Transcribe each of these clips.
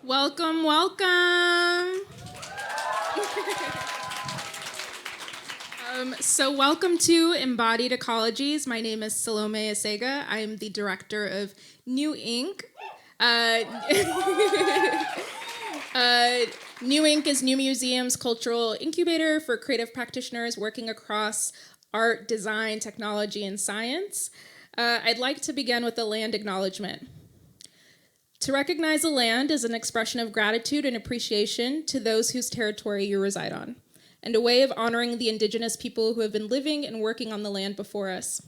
Welcome, welcome. Welcome to Embodied Ecologies. My name is Salome Esega. I am the director of New Inc. New Inc. is New Museum's cultural incubator for creative practitioners working across art, design, technology, and science. I'd like to begin with the Land Acknowledgement. To recognize a land is an expression of gratitude and appreciation to those whose territory you reside on, and a way of honoring the indigenous people who have been living and working on the land before us.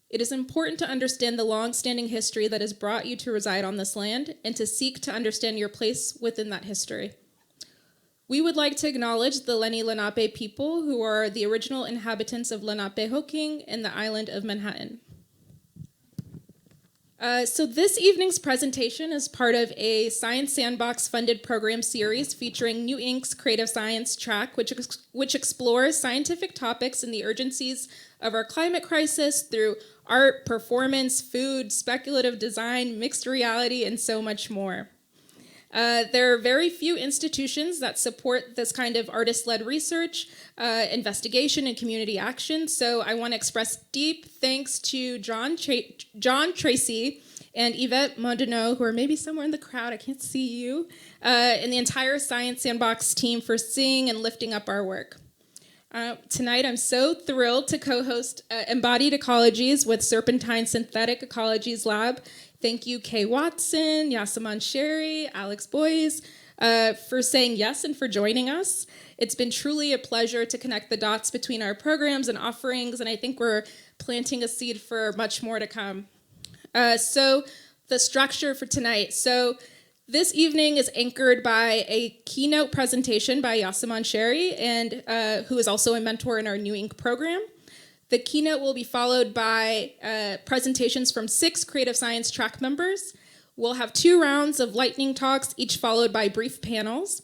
It is important to understand the long-standing history that has brought you to reside on this land and to seek to understand your place within that history. We would like to acknowledge the Lenni Lenape people, who are the original inhabitants of Lenapehoking in the island of Manhattan. So this evening's presentation is part of a Science Sandbox funded program series featuring New Inc.'s Creative Science track, which explores scientific topics and the urgencies of our climate crisis through art, performance, food, speculative design, mixed reality, and so much more. There are very few institutions that support this kind of artist-led research, investigation, and community action. So I want to express deep thanks to John Tracy and Yvette Mondino, who are maybe somewhere in the crowd, I can't see you, and the entire Science Sandbox team for seeing and lifting up our work. Tonight, I'm so thrilled to co-host Embodied Ecologies with Serpentine Synthetic Ecologies Lab. Thank you, Kay Watson, Yasaman Sheri, Alex Boyes, for saying yes and for joining us. It's been truly a pleasure to connect the dots between our programs and offerings, and I think we're planting a seed for much more to come. So the structure for tonight. So this evening is anchored by a keynote presentation by Yasaman Sheri, and who is also a mentor in our New Inc. program. The keynote will be followed by presentations from 6 creative science track members. We'll have 2 rounds of lightning talks, each followed by brief panels.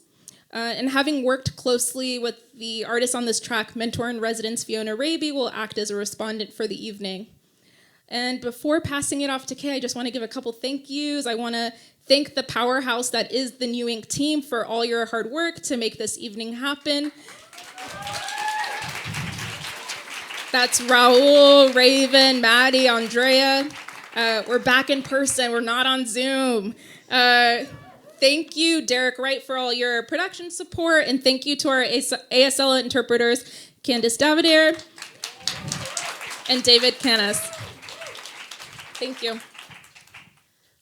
And having worked closely with the artists on this track, mentor in residence Fiona Raby will act as a respondent for the evening. And before passing it off to Kay, I just want to give a couple thank yous. I want to thank the powerhouse that is the New Inc. team for all your hard work to make this evening happen. That's Raul, Raven, Maddie, Andrea. We're back in person. We're not on Zoom. Thank you, Derek Wright, for all your production support. And thank you to our ASL interpreters, Candice Davider and David Canas. Thank you.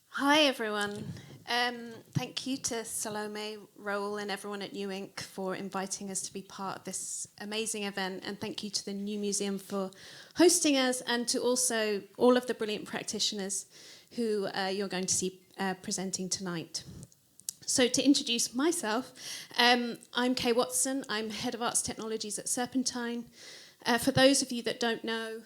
Hi, everyone. Thank you to Salome, Raul, and everyone at New Inc. for inviting us to be part of this amazing event. And thank you to the New Museum for hosting us, and to also all of the brilliant practitioners who you're going to see presenting tonight. So to introduce myself, I'm Kay Watson. I'm Head of Arts Technologies at Serpentine. For those of you that don't know,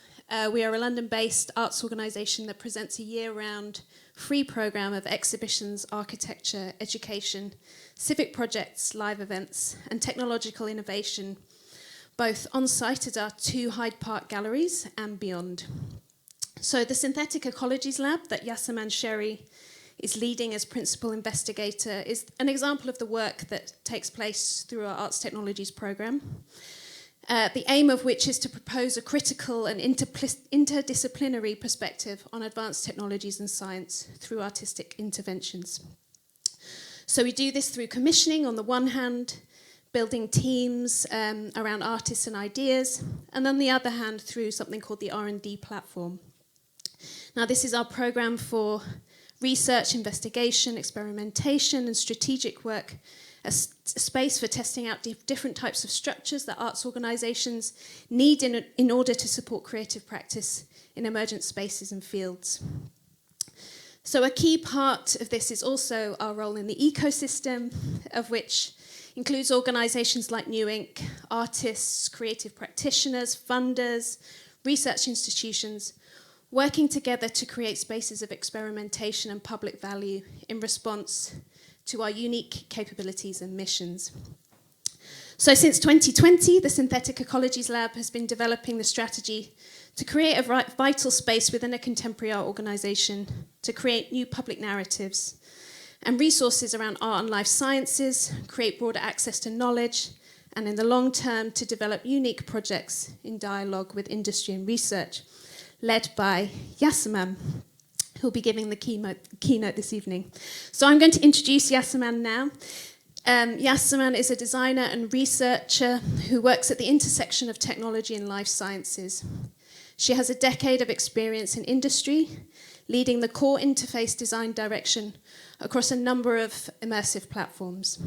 we are a London-based arts organisation that presents a year-round free programme of exhibitions, architecture, education, civic projects, live events, and technological innovation, both on-site at our 2 Hyde Park galleries and beyond. So the Synthetic Ecologies Lab that Yasaman Sheri is leading as principal investigator is an example of the work that takes place through our Arts Technologies programme. The aim of which is to propose a critical and interdisciplinary perspective on advanced technologies and science through artistic interventions. So we do this through commissioning on the one hand, building teams around artists and ideas, and on the other hand through something called the R&D platform. Now this is our programme for research, investigation, experimentation and strategic work, a space for testing out different types of structures that arts organisations need in order to support creative practice in emergent spaces and fields. So a key part of this is also our role in the ecosystem, of which includes organisations like New Inc., artists, creative practitioners, funders, research institutions, working together to create spaces of experimentation and public value in response to our unique capabilities and missions. So since 2020, the Synthetic Ecologies Lab has been developing the strategy to create a vital space within a contemporary art organisation, to create new public narratives, and resources around art and life sciences, create broader access to knowledge, and in the long term to develop unique projects in dialogue with industry and research, led by Yasaman, who'll be giving the keynote this evening. So I'm going to introduce Yasaman now. Yasaman is a designer and researcher who works at the intersection of technology and life sciences. She has a decade of experience in industry, leading the core interface design direction across a number of immersive platforms.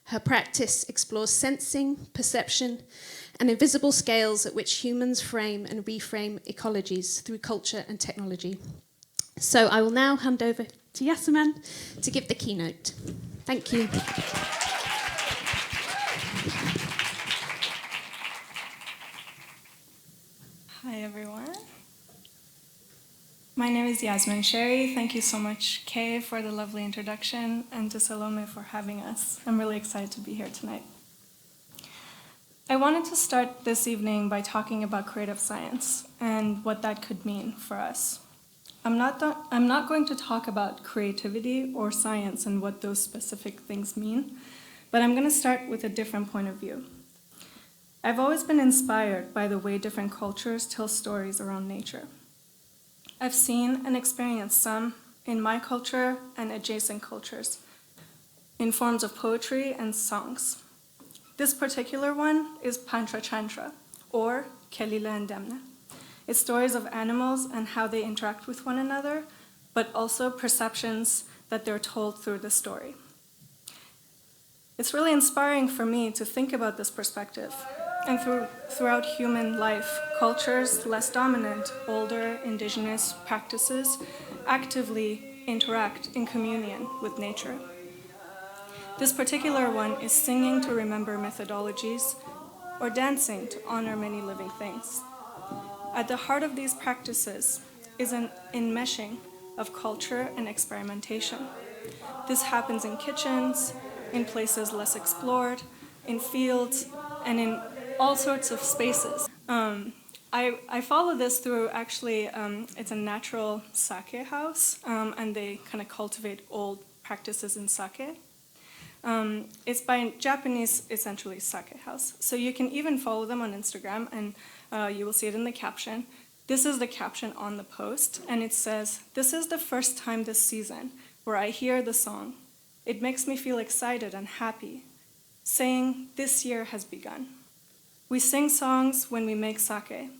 Her practice explores sensing, perception, and invisible scales at which humans frame and reframe ecologies through culture and technology. So I will now hand over to Yasaman to give the keynote. Thank you. Hi, everyone. My name is Yasaman Sheri. Thank you so much, Kay, for the lovely introduction, and to Salome for having us. I'm really excited to be here tonight. I wanted to start this evening by talking about creative science and what that could mean for us. I'm not going to talk about creativity or science and what those specific things mean, but I'm going to start with a different point of view. I've always been inspired by the way different cultures tell stories around nature. I've seen and experienced some in my culture and adjacent cultures in forms of poetry and songs. This particular one is Pantra Chantra, or Kelila and Demna. It's stories of animals and how they interact with one another, but also perceptions that they're told through the story. It's really inspiring for me to think about this perspective. And throughout human life, cultures less dominant, older, indigenous practices actively interact in communion with nature. This particular one is singing to remember methodologies or dancing to honor many living things. At the heart of these practices is an enmeshing of culture and experimentation. This happens in kitchens, in places less explored, in fields, and in all sorts of spaces. I follow this through, actually, it's a natural sake house, and they kind of cultivate old practices in sake. It's by Japanese, essentially, sake house. So you can even follow them on Instagram, and you will see it in the caption. This is the caption on the post, and it says, "This is the first time this season where I hear the song. It makes me feel excited and happy, saying this year has begun. We sing songs when we make sake.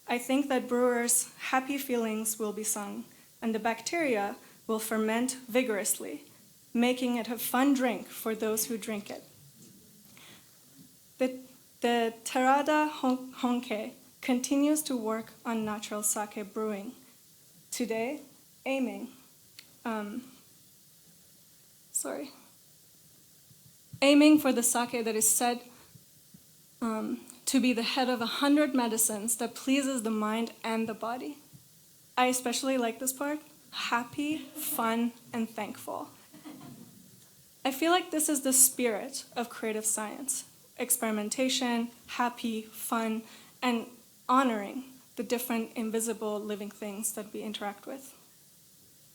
I think that brewers' happy feelings will be sung, and the bacteria will ferment vigorously, making it a fun drink for those who drink it." The Terada Honke continues to work on natural sake brewing, today aiming for the sake that is said to be the head of 100 medicines that pleases the mind and the body. I especially like this part: happy, fun, and thankful. I feel like this is the spirit of creative science: experimentation, happy, fun, and honoring the different invisible living things that we interact with.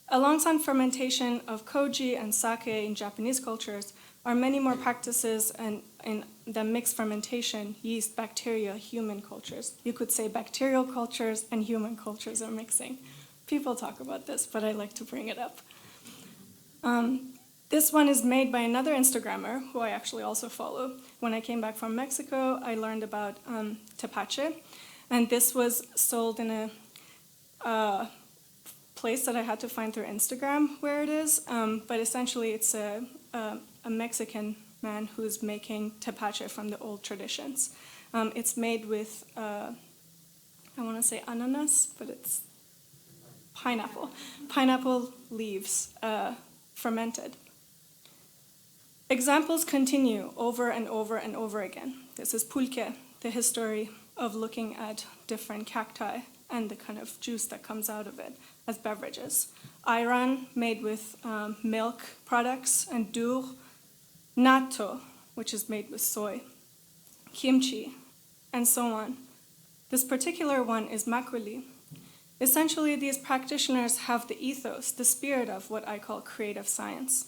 Alongside fermentation of koji and sake in Japanese cultures are many more practices and in the mixed fermentation, yeast, bacteria, human cultures. You could say bacterial cultures and human cultures are mixing. People talk about this, but I like to bring it up. This one is made by another Instagrammer, who I actually also follow. When I came back from Mexico, I learned about Tapacha, and this was sold in a place that I had to find through Instagram where it is, but essentially it's a Mexican man who's making Tapacha from the old traditions. It's made with, I want to say ananas, but it's pineapple leaves fermented. Examples continue over and over and over again. This is pulque, the history of looking at different cacti and the kind of juice that comes out of it as beverages. Ayran, made with milk products, and dur, natto, which is made with soy, kimchi, and so on. This particular one is makgeolli. Essentially, these practitioners have the ethos, the spirit of what I call creative science.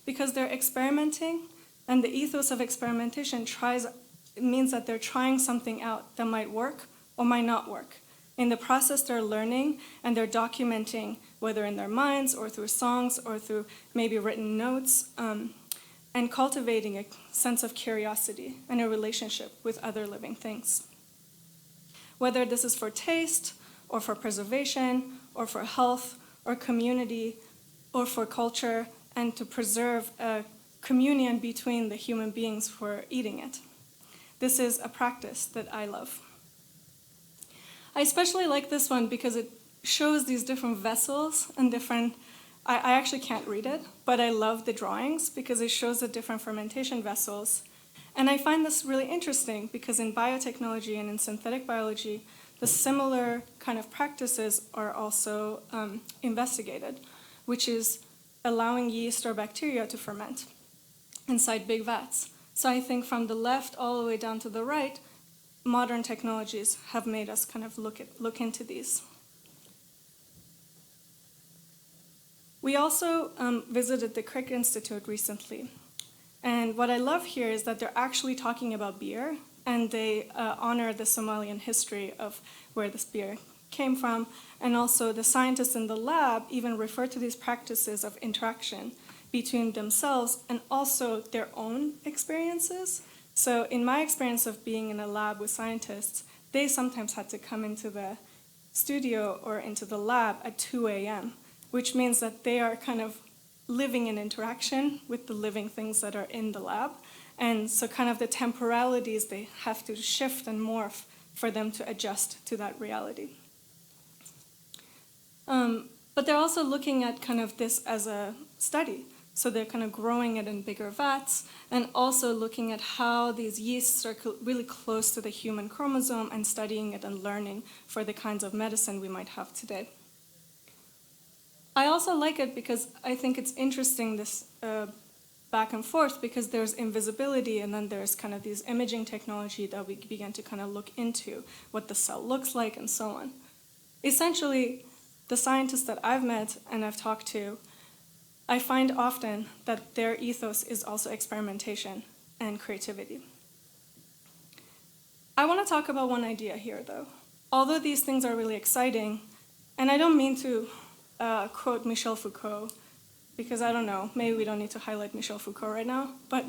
because they're experimenting, and the ethos of experimentation means that they're trying something out that might work or might not work. In the process, they're learning and they're documenting, whether in their minds or through songs or through maybe written notes, and cultivating a sense of curiosity and a relationship with other living things. Whether this is for taste or for preservation or for health or community or for culture, and to preserve a communion between the human beings who are eating it. This is a practice that I love. I especially like this one because it shows these different vessels and different, I actually can't read it, but I love the drawings because it shows the different fermentation vessels. And I find this really interesting because in biotechnology and in synthetic biology, the similar kind of practices are also investigated, which is allowing yeast or bacteria to ferment inside big vats. So I think from the left all the way down to the right, modern technologies have made us kind of look into these. We also visited the Crick Institute recently. And what I love here is that they're actually talking about beer, and they honor the Somalian history of where this beer came from. And also the scientists in the lab even refer to these practices of interaction between themselves and also their own experiences. So in my experience of being in a lab with scientists, they sometimes had to come into the studio or into the lab at 2 a.m., which means that they are kind of living in interaction with the living things that are in the lab. And so kind of the temporalities, they have to shift and morph for them to adjust to that reality. But they're also looking at kind of this as a study. So they're kind of growing it in bigger vats and also looking at how these yeasts are really close to the human chromosome and studying it and learning for the kinds of medicine we might have today. I also like it because I think it's interesting, this back and forth, because there's invisibility and then there's kind of these imaging technology that we begin to kind of look into what the cell looks like and so on. Essentially, the scientists that I've met and I've talked to, I find often that their ethos is also experimentation and creativity. I want to talk about one idea here, though. Although these things are really exciting, and I don't mean to quote Michel Foucault, because I don't know, maybe we don't need to highlight Michel Foucault right now, but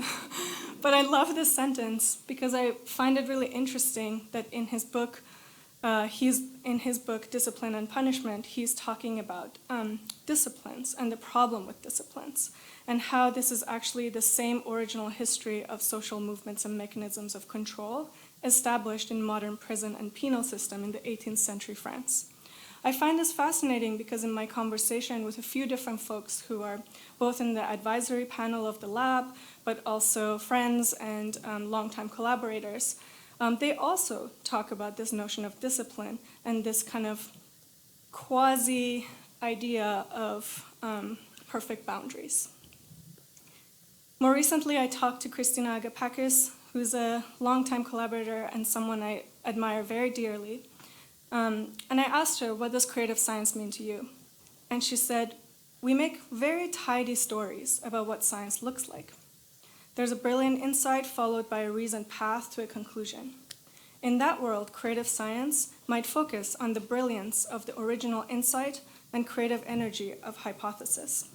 I love this sentence because I find it really interesting that in his book, Discipline and Punishment, he's talking about disciplines and the problem with disciplines, and how this is actually the same original history of social movements and mechanisms of control established in modern prison and penal system in the 18th century France. I find this fascinating because in my conversation with a few different folks who are both in the advisory panel of the lab, but also friends and longtime collaborators, they also talk about this notion of discipline and this kind of quasi-idea of perfect boundaries. More recently, I talked to Christina Agapakis, who's a longtime collaborator and someone I admire very dearly. And I asked her, what does creative science mean to you? And she said, we make very tidy stories about what science looks like. There's a brilliant insight followed by a reasoned path to a conclusion. In that world, creative science might focus on the brilliance of the original insight and creative energy of hypothesis.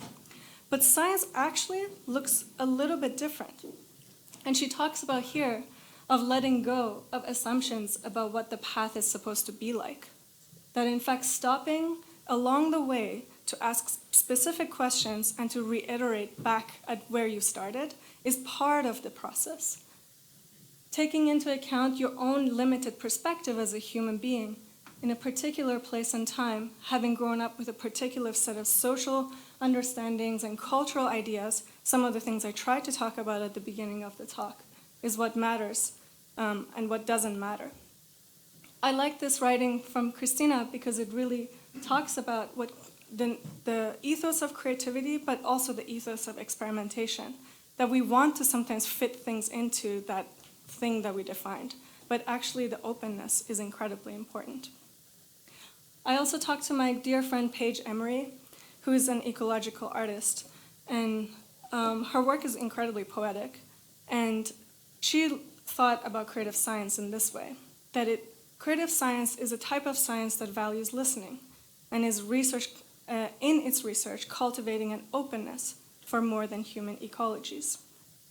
But science actually looks a little bit different. And she talks about here of letting go of assumptions about what the path is supposed to be like. That in fact, stopping along the way to ask specific questions and to reiterate back at where you started is part of the process. Taking into account your own limited perspective as a human being in a particular place and time, having grown up with a particular set of social understandings and cultural ideas, some of the things I tried to talk about at the beginning of the talk, is what matters and what doesn't matter. I like this writing from Christina because it really talks about what the ethos of creativity, but also the ethos of experimentation, that we want to sometimes fit things into that thing that we defined, but actually the openness is incredibly important. I also talked to my dear friend Paige Emery, who is an ecological artist, and Her work is incredibly poetic, and she thought about creative science in this way, that creative science is a type of science that values listening and is in its research cultivating an openness for more than human ecologies.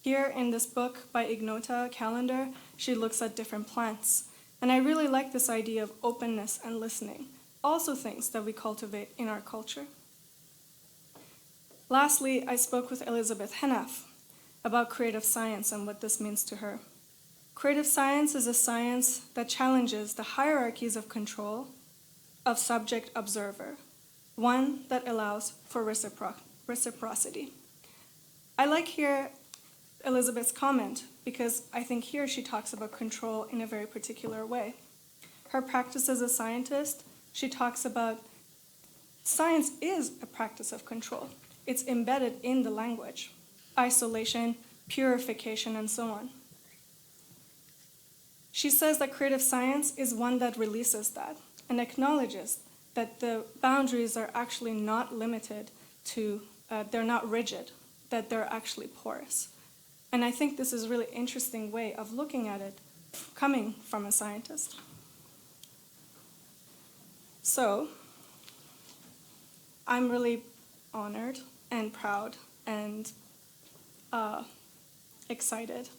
Here in this book by Ignota Callender, she looks at different plants, and I really like this idea of openness and listening, also things that we cultivate in our culture. Lastly, I spoke with Elizabeth Hennef about creative science and what this means to her. Creative science is a science that challenges the hierarchies of control of subject-observer, one that allows for reciprocity. I like here Elizabeth's comment because I think here she talks about control in a very particular way. Her practice as a scientist, she talks about science is a practice of control. It's embedded in the language, isolation, purification, and so on. She says that creative science is one that releases that and acknowledges that the boundaries are actually not limited to, they're not rigid, that they're actually porous. And I think this is a really interesting way of looking at it coming from a scientist. So, I'm really honored and proud and excited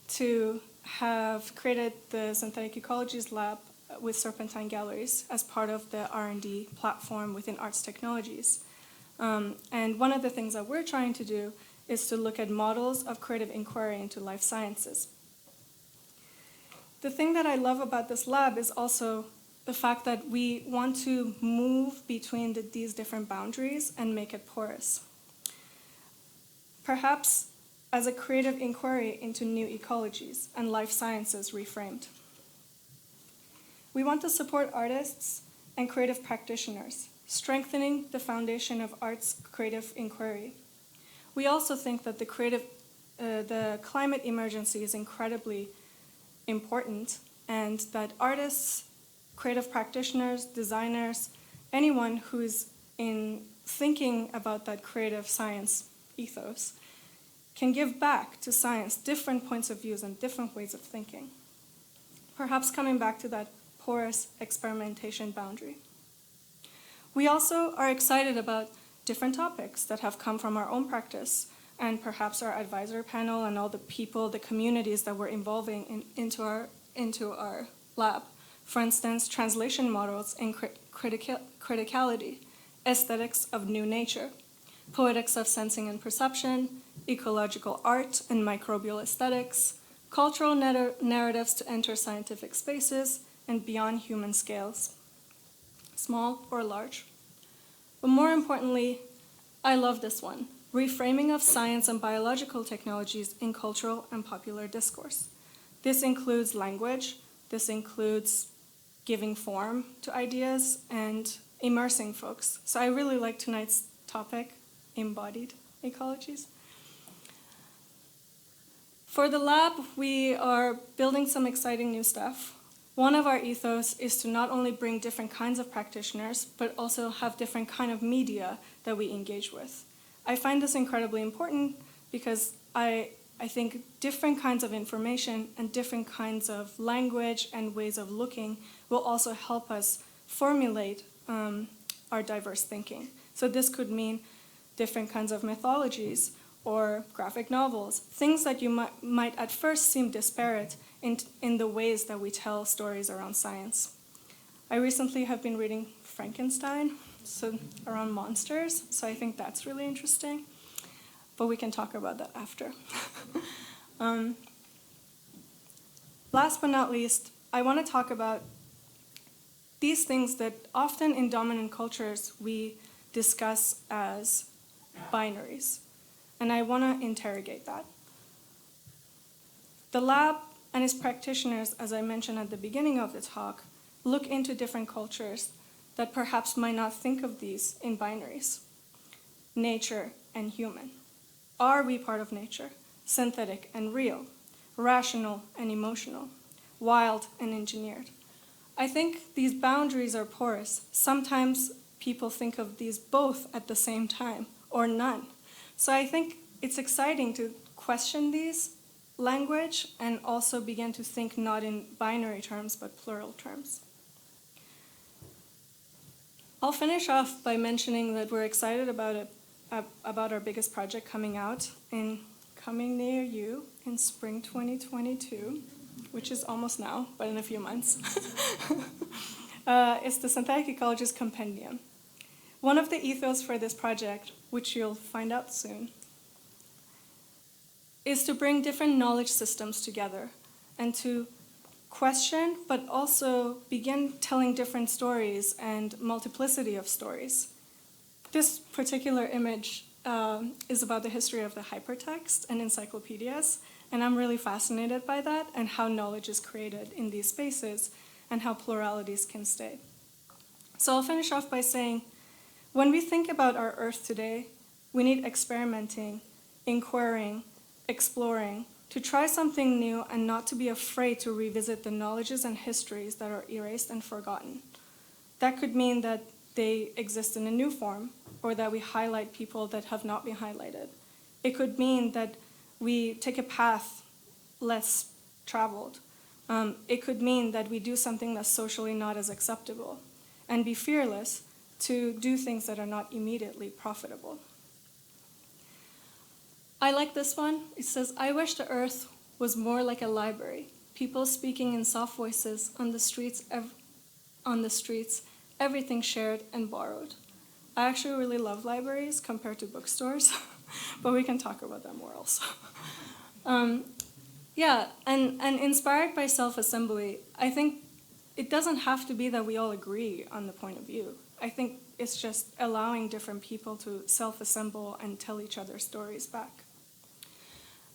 to have created the Synthetic Ecologies Lab with Serpentine Galleries as part of the R&D platform within Arts Technologies. And one of the things that we're trying to do is to look at models of creative inquiry into life sciences. The thing that I love about this lab is also the fact that we want to move between these different boundaries and make it porous. Perhaps as a creative inquiry into new ecologies and life sciences reframed. We want to support artists and creative practitioners, strengthening the foundation of arts creative inquiry. We also think that the climate emergency is incredibly important, and that artists, creative practitioners, designers, anyone who's in thinking about that creative science ethos can give back to science different points of views and different ways of thinking. Perhaps coming back to that porous experimentation boundary. We also are excited about different topics that have come from our own practice, and perhaps our advisor panel and all the people, the communities that we're involving into our lab. For instance, translation models in criticality, aesthetics of new nature, poetics of sensing and perception, ecological art and microbial aesthetics, cultural narratives to enter scientific spaces and beyond human scales, small or large. But more importantly, I love this one, reframing of science and biological technologies in cultural and popular discourse. This includes language, this includes giving form to ideas and immersing folks. So I really like tonight's topic, embodied ecologies. For the lab, we are building some exciting new stuff. One of our ethos is to not only bring different kinds of practitioners, but also have different kind of media that we engage with. I find this incredibly important because I think different kinds of information and different kinds of language and ways of looking will also help us formulate our diverse thinking. So this could mean different kinds of mythologies or graphic novels, things that you might at first seem disparate in the ways that we tell stories around science. I recently have been reading Frankenstein, so around monsters, so I think that's really interesting. But we can talk about that after. Last but not least, I want to talk about these things that often in dominant cultures we discuss as binaries. And I want to interrogate that. The lab and its practitioners, as I mentioned at the beginning of the talk, look into different cultures that perhaps might not think of these in binaries. Nature and human. Are we part of nature? Synthetic and real, rational and emotional, wild and engineered. I think these boundaries are porous. Sometimes people think of these both at the same time, or none. So I think it's exciting to question these language and also begin to think not in binary terms, but plural terms. I'll finish off by mentioning that we're excited about our biggest project coming near you in spring 2022, which is almost now, but in a few months. It's the Synthetic Ecologist Compendium. One of the ethos for this project, which you'll find out soon, is to bring different knowledge systems together and to question, but also begin telling different stories and multiplicity of stories. This particular image is about the history of the hypertext and encyclopedias, and I'm really fascinated by that and how knowledge is created in these spaces and how pluralities can stay. So I'll finish off by saying, when we think about our Earth today, we need experimenting, inquiring, exploring, to try something new and not to be afraid to revisit the knowledges and histories that are erased and forgotten. That could mean that they exist in a new form, or that we highlight people that have not been highlighted. It could mean that we take a path less traveled. It could mean that we do something that's socially not as acceptable, and be fearless to do things that are not immediately profitable. I like this one. It says, I wish the earth was more like a library, people speaking in soft voices on the streets, everything shared and borrowed. I actually really love libraries compared to bookstores, but we can talk about that more also. And inspired by self-assembly, I think it doesn't have to be that we all agree on the point of view. I think it's just allowing different people to self-assemble and tell each other stories back.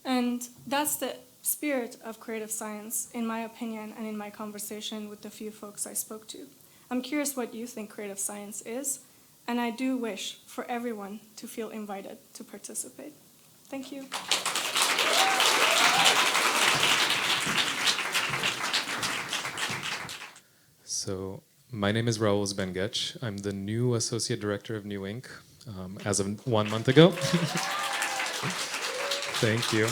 And that's the spirit of creative science, in my opinion, and in my conversation with the few folks I spoke to. I'm curious what you think creative science is, and I do wish for everyone to feel invited to participate. Thank you. So my name is Raul Zbengec. I'm the new Associate Director of New Inc. As of 1 month ago. Thank you.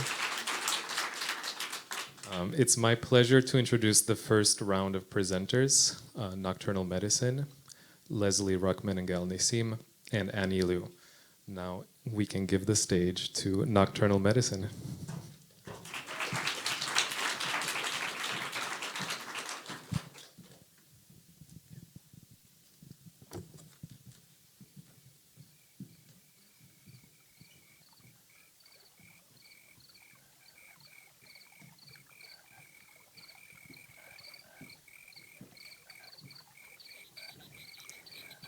It's my pleasure to introduce the first round of presenters, Nocturnal Medicine, Leslie Ruckman and Gal Nissim, and Ani Liu. Now we can give the stage to Nocturnal Medicine.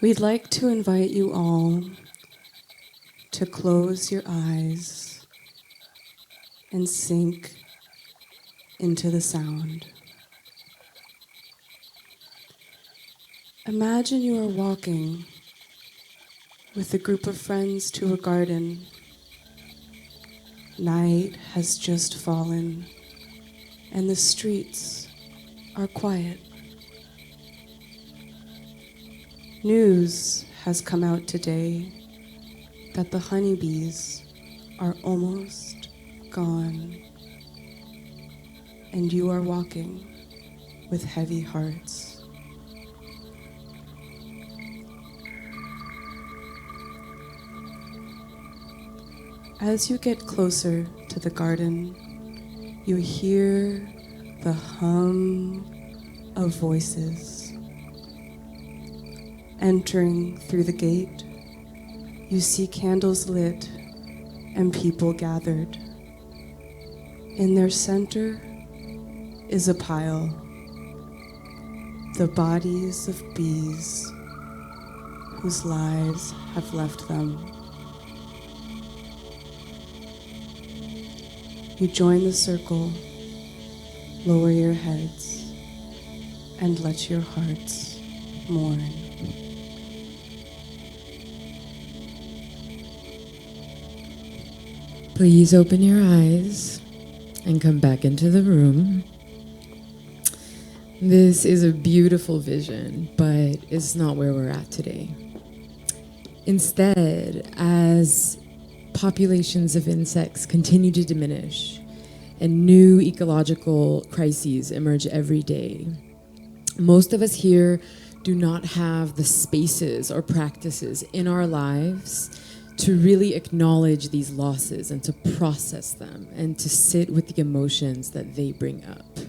We'd like to invite you all to close your eyes and sink into the sound. Imagine you are walking with a group of friends to a garden. Night has just fallen, and the streets are quiet. News has come out today that the honeybees are almost gone, and you are walking with heavy hearts. As you get closer to the garden, you hear the hum of voices. Entering through the gate, you see candles lit and people gathered. In their center is a pile, the bodies of bees whose lives have left them. You join the circle, lower your heads, and let your hearts mourn. Please open your eyes and come back into the room. This is a beautiful vision, but it's not where we're at today. Instead, as populations of insects continue to diminish, and new ecological crises emerge every day. Most of us here do not have the spaces or practices in our lives to really acknowledge these losses and to process them and to sit with the emotions that they bring up.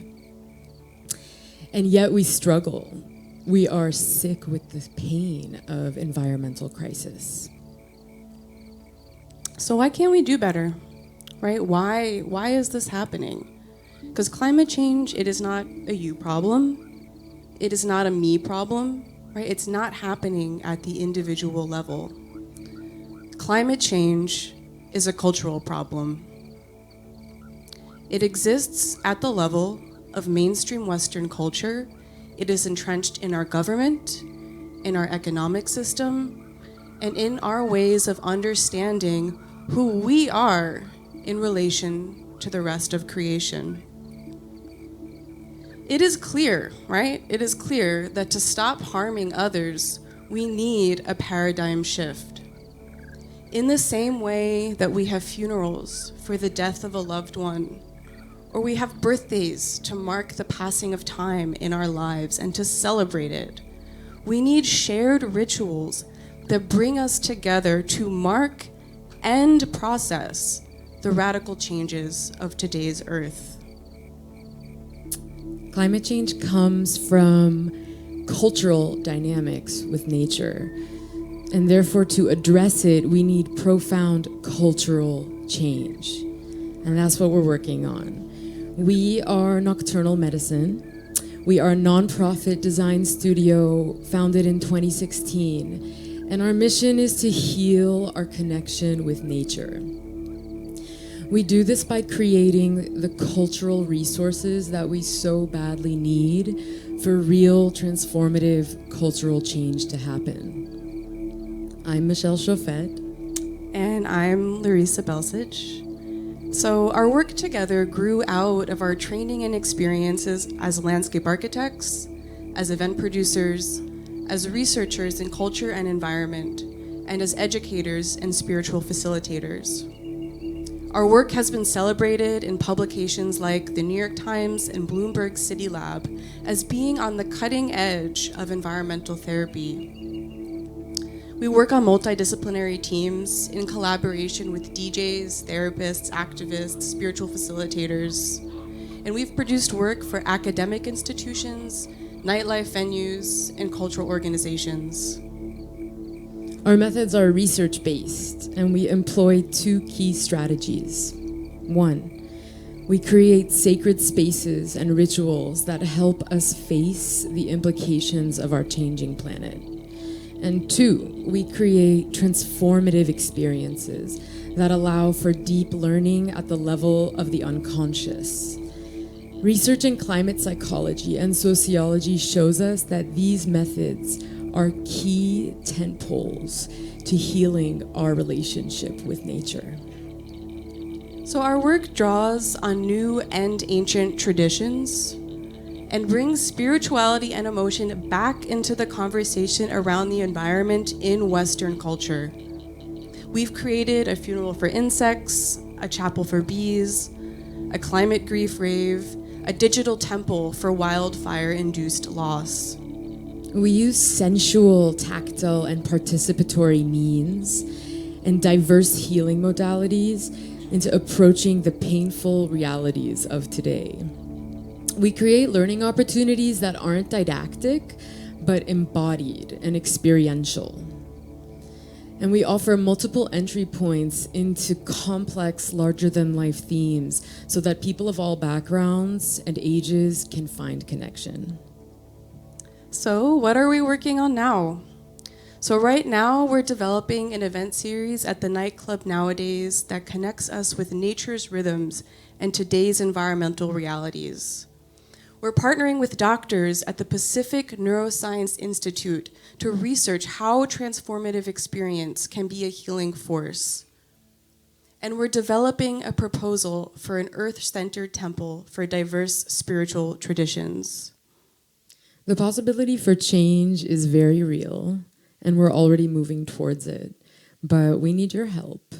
And yet we struggle. We are sick with the pain of environmental crisis. So why can't we do better, right? Why is this happening? Because climate change, it is not a you problem. It is not a me problem, right? It's not happening at the individual level. Climate change is a cultural problem. It exists at the level of mainstream Western culture. It is entrenched in our government, in our economic system, and in our ways of understanding who we are in relation to the rest of creation. It is clear, right? It is clear that to stop harming others, we need a paradigm shift. In the same way that we have funerals for the death of a loved one, or we have birthdays to mark the passing of time in our lives and to celebrate it, we need shared rituals that bring us together to mark and process the radical changes of today's Earth. Climate change comes from cultural dynamics with nature, and therefore to address it, we need profound cultural change. And that's what we're working on. We are Nocturnal Medicine. We are a nonprofit design studio founded in 2016, and our mission is to heal our connection with nature. We do this by creating the cultural resources that we so badly need for real transformative cultural change to happen. I'm Michelle Chauffet. And I'm Larissa Belsich. So our work together grew out of our training and experiences as landscape architects, as event producers, as researchers in culture and environment, and as educators and spiritual facilitators. Our work has been celebrated in publications like the New York Times and Bloomberg City Lab as being on the cutting edge of environmental therapy. We work on multidisciplinary teams in collaboration with DJs, therapists, activists, spiritual facilitators, and we've produced work for academic institutions, nightlife venues, and cultural organizations. Our methods are research-based, and we employ two key strategies. One, we create sacred spaces and rituals that help us face the implications of our changing planet. And two, we create transformative experiences that allow for deep learning at the level of the unconscious. Research in climate psychology and sociology shows us that these methods are key tentpoles to healing our relationship with nature. So our work draws on new and ancient traditions and brings spirituality and emotion back into the conversation around the environment in Western culture. We've created a funeral for insects, a chapel for bees, a climate grief rave, a digital temple for wildfire-induced loss. We use sensual, tactile, and participatory means and diverse healing modalities into approaching the painful realities of today. We create learning opportunities that aren't didactic, but embodied and experiential. And we offer multiple entry points into complex, larger-than-life themes so that people of all backgrounds and ages can find connection. So what are we working on now? So right now we're developing an event series at the nightclub Nowadays that connects us with nature's rhythms and today's environmental realities. We're partnering with doctors at the Pacific Neuroscience Institute to research how transformative experience can be a healing force. And we're developing a proposal for an earth-centered temple for diverse spiritual traditions. The possibility for change is very real, and we're already moving towards it, but we need your help.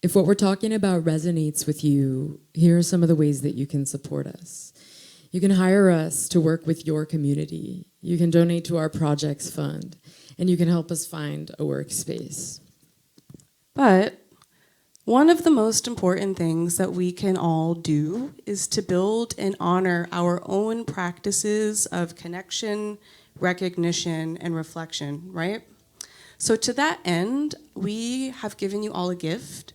If what we're talking about resonates with you, here are some of the ways that you can support us. You can hire us to work with your community. You can donate to our projects fund, and you can help us find a workspace. But one of the most important things that we can all do is to build and honor our own practices of connection, recognition, and reflection, right? So to that end, we have given you all a gift.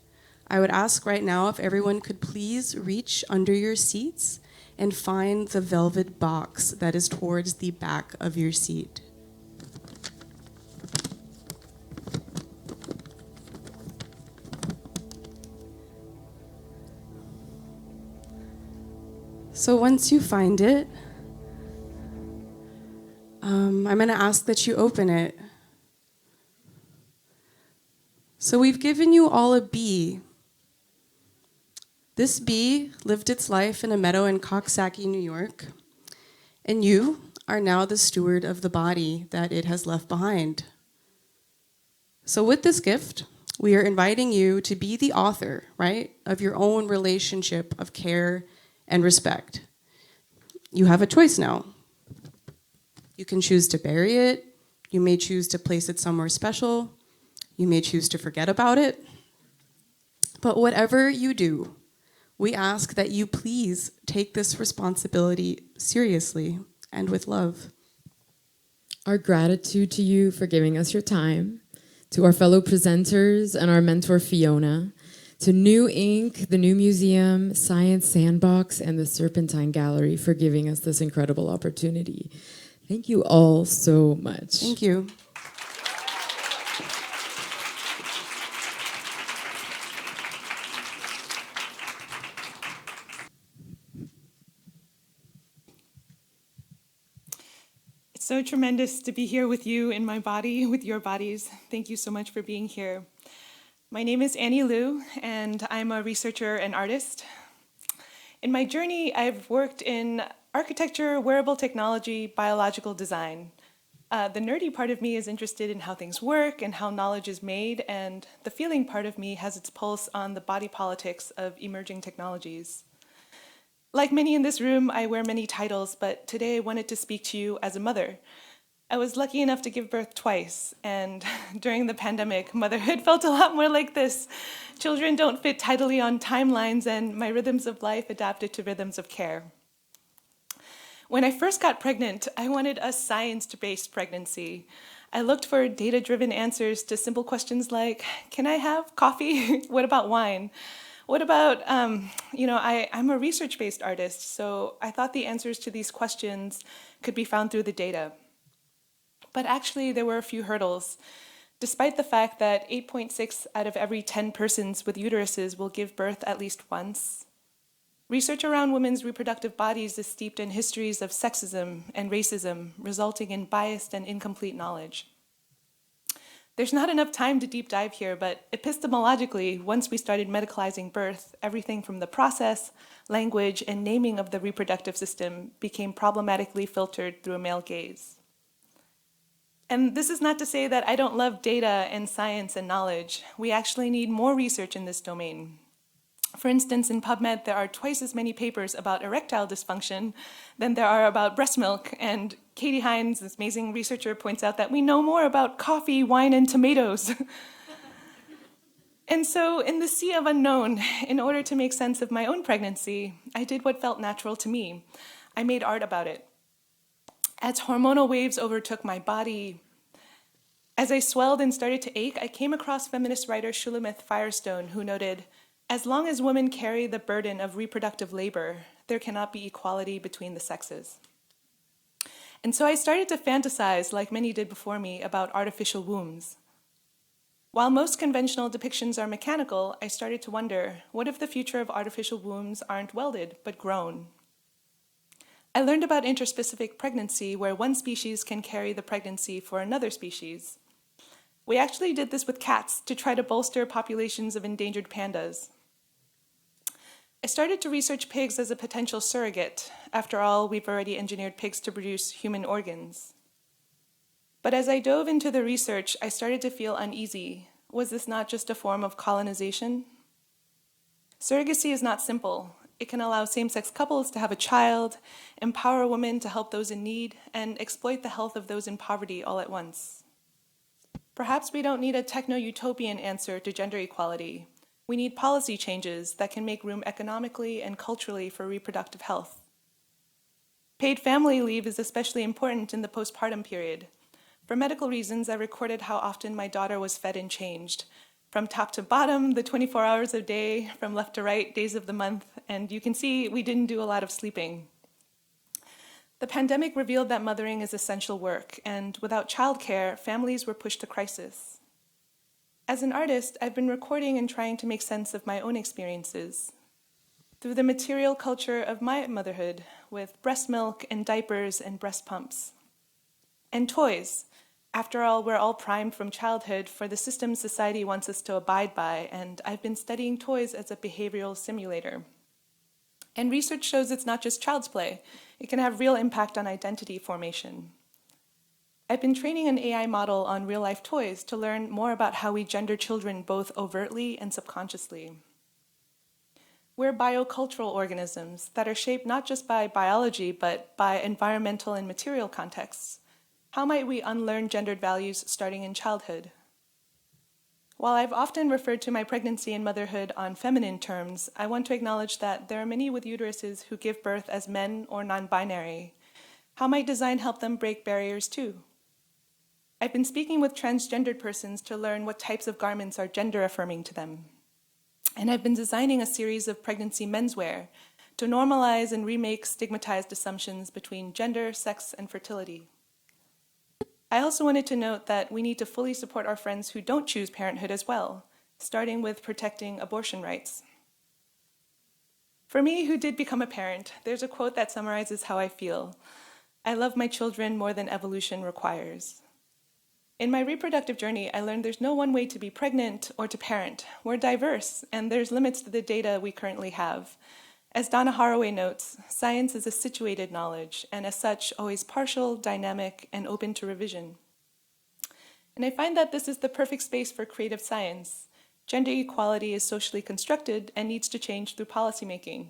I would ask right now if everyone could please reach under your seats and find the velvet box that is towards the back of your seat. So once you find it, I'm going to ask that you open it. So we've given you all a bee. This bee lived its life in a meadow in Coxsackie, New York, and you are now the steward of the body that it has left behind. So with this gift, we are inviting you to be the author, right, of your own relationship of care and respect. You have a choice now. You can choose to bury it. You may choose to place it somewhere special. You may choose to forget about it. But whatever you do, we ask that you please take this responsibility seriously and with love. Our gratitude to you for giving us your time, to our fellow presenters and our mentor Fiona, to New Inc., the New Museum, Science Sandbox, and the Serpentine Gallery for giving us this incredible opportunity. Thank you all so much. Thank you. It's so tremendous to be here with you in my body, with your bodies. Thank you so much for being here. My name is Ani Liu, and I'm a researcher and artist. In my journey, I've worked in architecture, wearable technology, biological design. The nerdy part of me is interested in how things work and how knowledge is made, and the feeling part of me has its pulse on the body politics of emerging technologies. Like many in this room, I wear many titles, but today I wanted to speak to you as a mother. I was lucky enough to give birth twice, and during the pandemic, motherhood felt a lot more like this. Children don't fit tidily on timelines, and my rhythms of life adapted to rhythms of care. When I first got pregnant, I wanted a science-based pregnancy. I looked for data-driven answers to simple questions like, can I have coffee? What about wine? What about, I'm a research-based artist, so I thought the answers to these questions could be found through the data. But actually, there were a few hurdles. Despite the fact that 8.6 out of every 10 persons with uteruses will give birth at least once, research around women's reproductive bodies is steeped in histories of sexism and racism, resulting in biased and incomplete knowledge. There's not enough time to deep dive here, but epistemologically, once we started medicalizing birth, everything from the process, language, and naming of the reproductive system became problematically filtered through a male gaze. And this is not to say that I don't love data and science and knowledge. We actually need more research in this domain. For instance, in PubMed, there are twice as many papers about erectile dysfunction than there are about breast milk, and Katie Hines, this amazing researcher, points out that we know more about coffee, wine, and tomatoes. And so, in the sea of unknown, in order to make sense of my own pregnancy, I did what felt natural to me. I made art about it. As hormonal waves overtook my body, as I swelled and started to ache, I came across feminist writer Shulamith Firestone, who noted, as long as women carry the burden of reproductive labor, there cannot be equality between the sexes. And so I started to fantasize, like many did before me, about artificial wombs. While most conventional depictions are mechanical, I started to wonder, what if the future of artificial wombs aren't welded, but grown? I learned about interspecific pregnancy, where one species can carry the pregnancy for another species. We actually did this with cats to try to bolster populations of endangered pandas. I started to research pigs as a potential surrogate. After all, we've already engineered pigs to produce human organs. But as I dove into the research, I started to feel uneasy. Was this not just a form of colonization? Surrogacy is not simple. It can allow same-sex couples to have a child, empower women to help those in need, and exploit the health of those in poverty all at once. Perhaps we don't need a techno-utopian answer to gender equality. We need policy changes that can make room economically and culturally for reproductive health. Paid family leave is especially important in the postpartum period. For medical reasons, I recorded how often my daughter was fed and changed, from top to bottom, the 24 hours a day, from left to right, days of the month, and you can see we didn't do a lot of sleeping. The pandemic revealed that mothering is essential work, and without childcare, families were pushed to crisis. As an artist, I've been recording and trying to make sense of my own experiences. Through the material culture of my motherhood, with breast milk and diapers and breast pumps. And toys. After all, we're all primed from childhood for the system society wants us to abide by, and I've been studying toys as a behavioral simulator. And research shows it's not just child's play. It can have real impact on identity formation. I've been training an AI model on real-life toys to learn more about how we gender children both overtly and subconsciously. We're biocultural organisms that are shaped not just by biology, but by environmental and material contexts. How might we unlearn gendered values starting in childhood? While I've often referred to my pregnancy and motherhood on feminine terms, I want to acknowledge that there are many with uteruses who give birth as men or non-binary. How might design help them break barriers too? I've been speaking with transgendered persons to learn what types of garments are gender-affirming to them. And I've been designing a series of pregnancy menswear to normalize and remake stigmatized assumptions between gender, sex, and fertility. I also wanted to note that we need to fully support our friends who don't choose parenthood as well, starting with protecting abortion rights. For me, who did become a parent, there's a quote that summarizes how I feel. I love my children more than evolution requires. In my reproductive journey, I learned there's no one way to be pregnant or to parent. We're diverse, and there's limits to the data we currently have. As Donna Haraway notes, science is a situated knowledge, and as such, always partial, dynamic, and open to revision. And I find that this is the perfect space for creative science. Gender equality is socially constructed and needs to change through policymaking.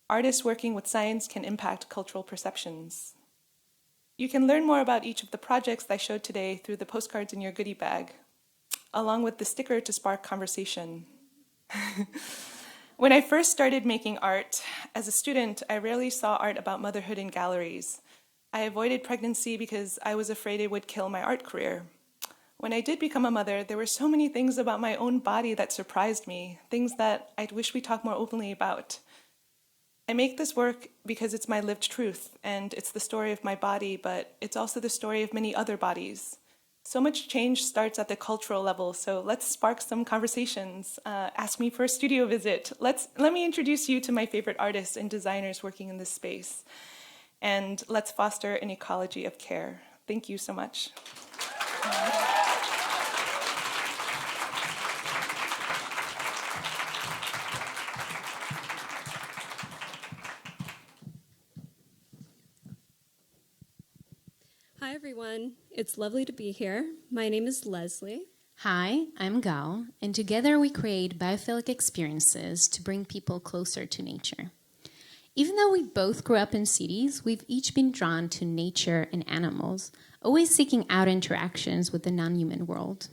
Artists working with science can impact cultural perceptions. You can learn more about each of the projects I showed today through the postcards in your goodie bag, along with the sticker to spark conversation. When I first started making art, as a student, I rarely saw art about motherhood in galleries. I avoided pregnancy because I was afraid it would kill my art career. When I did become a mother, there were so many things about my own body that surprised me, things that I'd wish we talked more openly about. I make this work because it's my lived truth, and it's the story of my body, but it's also the story of many other bodies. So much change starts at the cultural level, so let's spark some conversations. Ask me for a studio visit. Let me introduce you to my favorite artists and designers working in this space. And let's foster an ecology of care. Thank you so much. Hi, everyone. It's lovely to be here. My name is Leslie. Hi, I'm Gal, and together we create biophilic experiences to bring people closer to nature. Even though we both grew up in cities, we've each been drawn to nature and animals, always seeking out interactions with the non-human world.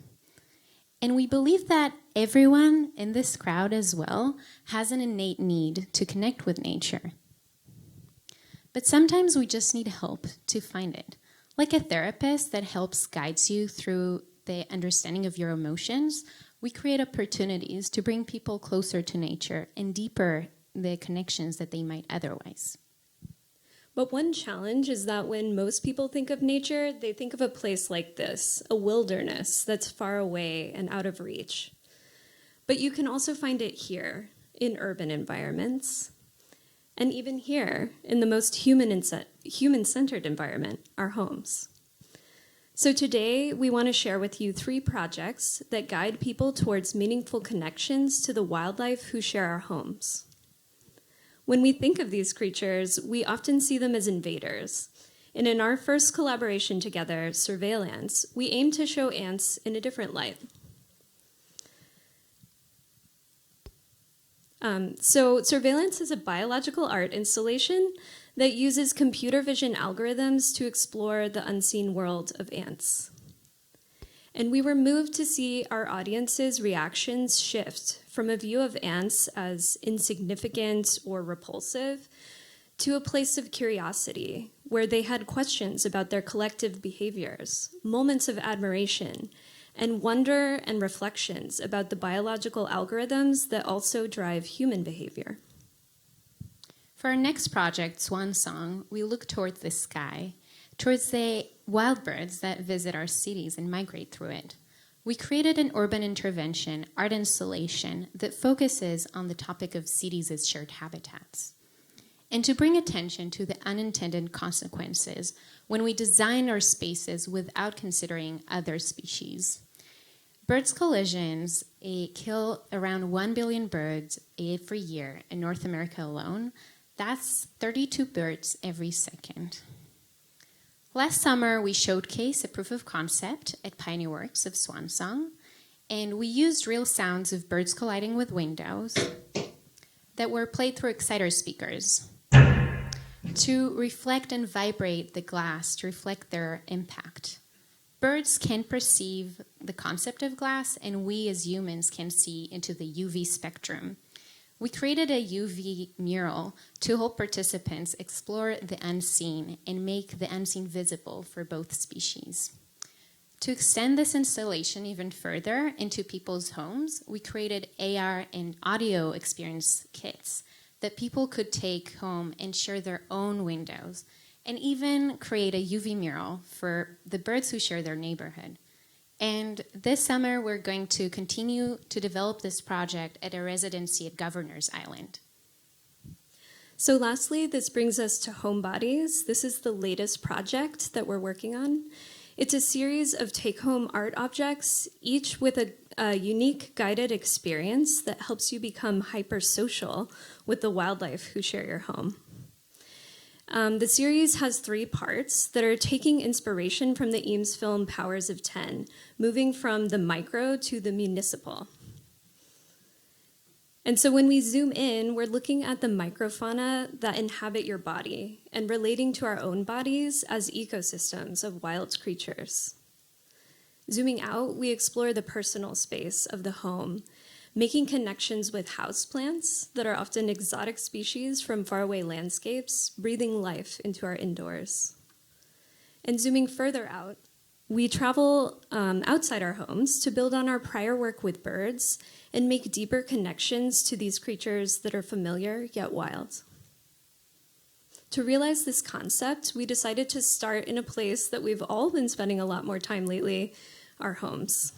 And we believe that everyone in this crowd as well has an innate need to connect with nature. But sometimes we just need help to find it. Like a therapist that helps guides you through the understanding of your emotions, we create opportunities to bring people closer to nature and deeper the connections that they might otherwise. But one challenge is that when most people think of nature, they think of a place like this, a wilderness that's far away and out of reach. But you can also find it here, in urban environments. And even here, in the most human-centered environment, our homes. So today, we want to share with you 3 projects that guide people towards meaningful connections to the wildlife who share our homes. When we think of these creatures, we often see them as invaders. And in our first collaboration together, Surveillance, we aim to show ants in a different light. So surveillance is a biological art installation that uses computer vision algorithms to explore the unseen world of ants. And we were moved to see our audience's reactions shift from a view of ants as insignificant or repulsive to a place of curiosity, where they had questions about their collective behaviors, moments of admiration, and wonder and reflections about the biological algorithms that also drive human behavior. For our next project, Swan Song, we look towards the sky, towards the wild birds that visit our cities and migrate through it. We created an urban intervention art installation that focuses on the topic of cities as shared habitats, and to bring attention to the unintended consequences when we design our spaces without considering other species. Birds collisions kill around 1 billion birds every year in North America alone. That's 32 birds every second. Last summer, we showcased a proof of concept at Pioneer Works of Swan Song, and we used real sounds of birds colliding with windows that were played through exciter speakers to reflect and vibrate the glass to reflect their impact. Birds can perceive the concept of glass, and we as humans can see into the UV spectrum. We created a UV mural to help participants explore the unseen and make the unseen visible for both species. To extend this installation even further into people's homes, we created AR and audio experience kits that people could take home and share their own windows, and even create a UV mural for the birds who share their neighborhood. And this summer, we're going to continue to develop this project at a residency at Governor's Island. So lastly, this brings us to Homebodies. This is the latest project that we're working on. It's a series of take-home art objects, each with a unique guided experience that helps you become hyper-social with the wildlife who share your home. The series has 3 parts that are taking inspiration from the Eames film Powers of 10, moving from the micro to the municipal. And so when we zoom in, we're looking at the microfauna that inhabit your body and relating to our own bodies as ecosystems of wild creatures. Zooming out, we explore the personal space of the home, making connections with houseplants that are often exotic species from faraway landscapes, breathing life into our indoors. And zooming further out, we travel outside our homes to build on our prior work with birds and make deeper connections to these creatures that are familiar yet wild. To realize this concept, we decided to start in a place that we've all been spending a lot more time lately, our homes.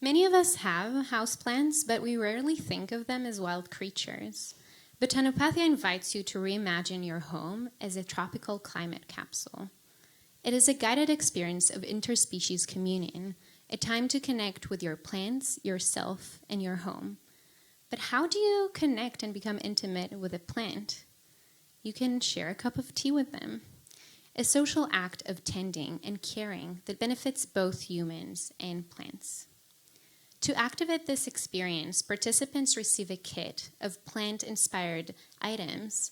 Many of us have houseplants, but we rarely think of them as wild creatures. Botanopathia invites you to reimagine your home as a tropical climate capsule. It is a guided experience of interspecies communion, a time to connect with your plants, yourself, and your home. But how do you connect and become intimate with a plant? You can share a cup of tea with them. A social act of tending and caring that benefits both humans and plants. To activate this experience, participants receive a kit of plant-inspired items.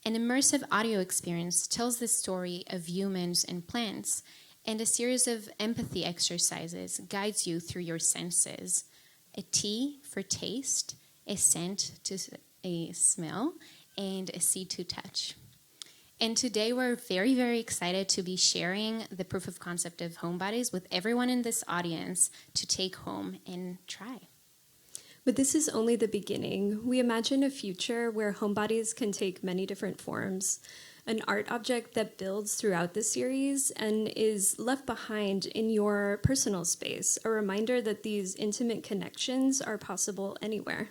An immersive audio experience tells the story of humans and plants, and a series of empathy exercises guides you through your senses. A tea for taste, a scent to a smell, and a seed to touch. And today we're very, very excited to be sharing the proof of concept of Homebodies with everyone in this audience to take home and try. But this is only the beginning. We imagine a future where Homebodies can take many different forms, an art object that builds throughout the series and is left behind in your personal space, a reminder that these intimate connections are possible anywhere.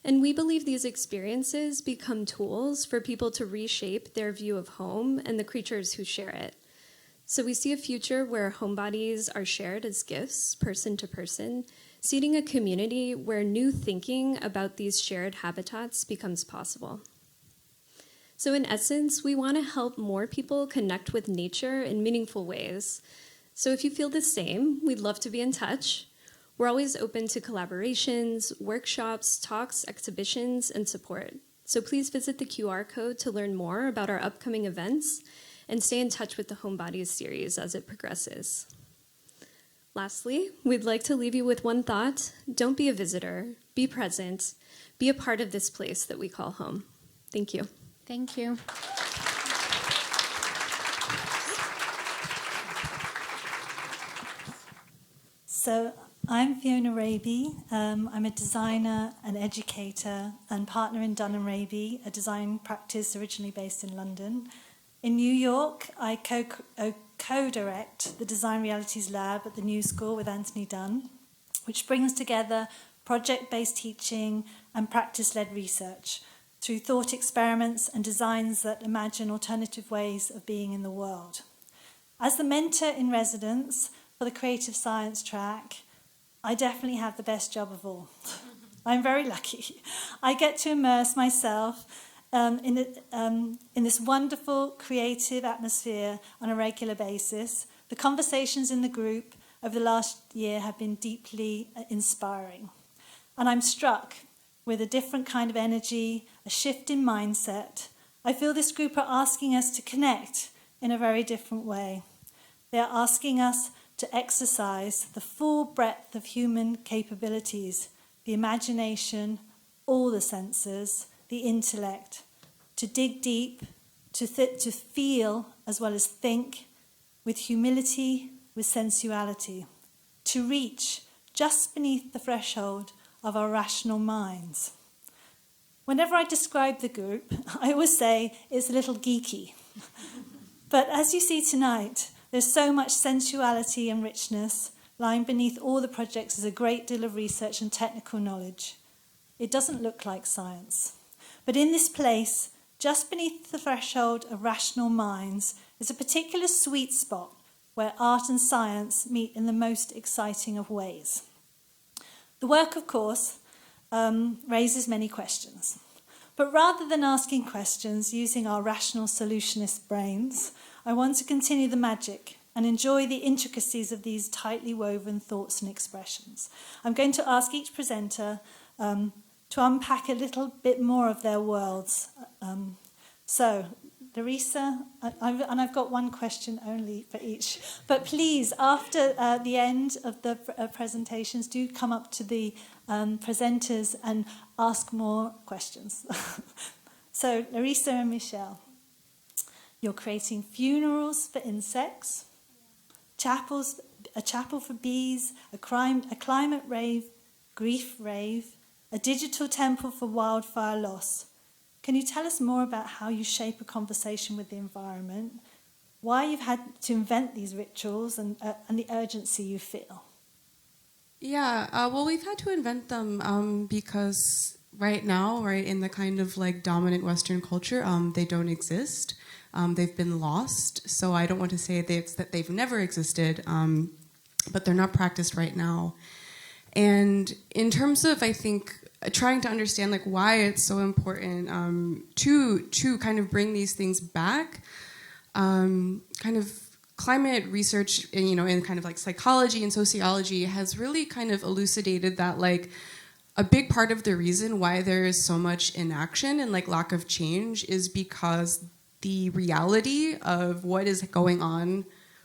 And we believe these experiences become tools for people to reshape their view of home and the creatures who share it. So we see a future where Homebodies are shared as gifts, person to person, seeding a community where new thinking about these shared habitats becomes possible. So in essence, we want to help more people connect with nature in meaningful ways. So if you feel the same, we'd love to be in touch. We're always open to collaborations, workshops, talks, exhibitions, and support. So please visit the QR code to learn more about our upcoming events and stay in touch with the Homebodies series as it progresses. Lastly, we'd like to leave you with one thought. Don't be a visitor, be present, be a part of this place that we call home. Thank you. Thank you. So I'm Fiona Raby. I'm a designer, an educator, and partner in Dun & Raby, a design practice originally based in London. In New York, I co-direct the Design Realities Lab at the New School with Anthony Dunn, which brings together project-based teaching and practice-led research through thought experiments and designs that imagine alternative ways of being in the world. As the mentor in residence for the creative science track, I definitely have the best job of all. I'm very lucky. I get to immerse myself in this wonderful creative atmosphere on a regular basis. The conversations in the group over the last year have been deeply inspiring. And I'm struck with a different kind of energy, a shift in mindset. I feel this group are asking us to connect in a very different way. They are asking us to exercise the full breadth of human capabilities, the imagination, all the senses, the intellect, to dig deep, to feel as well as think, with humility, with sensuality, to reach just beneath the threshold of our rational minds. Whenever I describe the group, I always say it's a little geeky. But as you see tonight, there's so much sensuality and richness. Lying beneath all the projects is a great deal of research and technical knowledge. It doesn't look like science. But in this place, just beneath the threshold of rational minds, is a particular sweet spot where art and science meet in the most exciting of ways. The work, of course, raises many questions. But rather than asking questions using our rational solutionist brains, I want to continue the magic and enjoy the intricacies of these tightly woven thoughts and expressions. I'm going to ask each presenter to unpack a little bit more of their worlds. So, Larissa, I've got one question only for each, but please, after the end of the presentations, do come up to the presenters and ask more questions. So, Larissa and Michelle, you're creating funerals for insects, a chapel for bees, a climate rave, grief rave, a digital temple for wildfire loss. Can you tell us more about how you shape a conversation with the environment, why you've had to invent these rituals, and the urgency you feel? Yeah, well, we've had to invent them because right now, right, in the kind of like dominant Western culture, they don't exist. They've been lost. So I don't want to say that they've never existed, but they're not practiced right now. And in terms of, I think, trying to understand like why it's so important to kind of bring these things back, kind of climate research, in kind of like psychology and sociology has really kind of elucidated that like a big part of the reason why there is so much inaction and like lack of change is because the reality of what is going on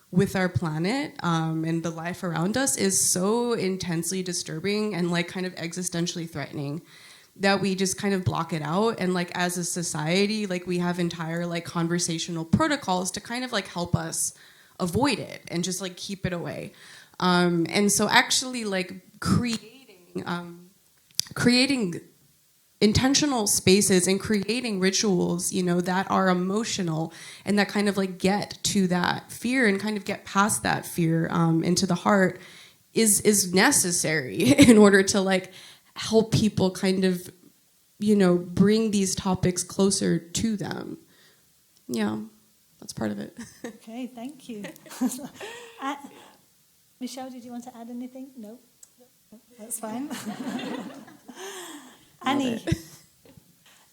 with our planet and the life around us is so intensely disturbing and like kind of existentially threatening that we just kind of block it out. And like as a society, like we have entire like conversational protocols to kind of like help us avoid it and just like keep it away. And so actually like creating intentional spaces and creating rituals, that are emotional and that kind of like get to that fear and kind of get past that fear into the heart is necessary in order to like help people kind of, bring these topics closer to them. Yeah, that's part of it. Okay, thank you. Michelle, did you want to add anything? No, that's fine. Ani,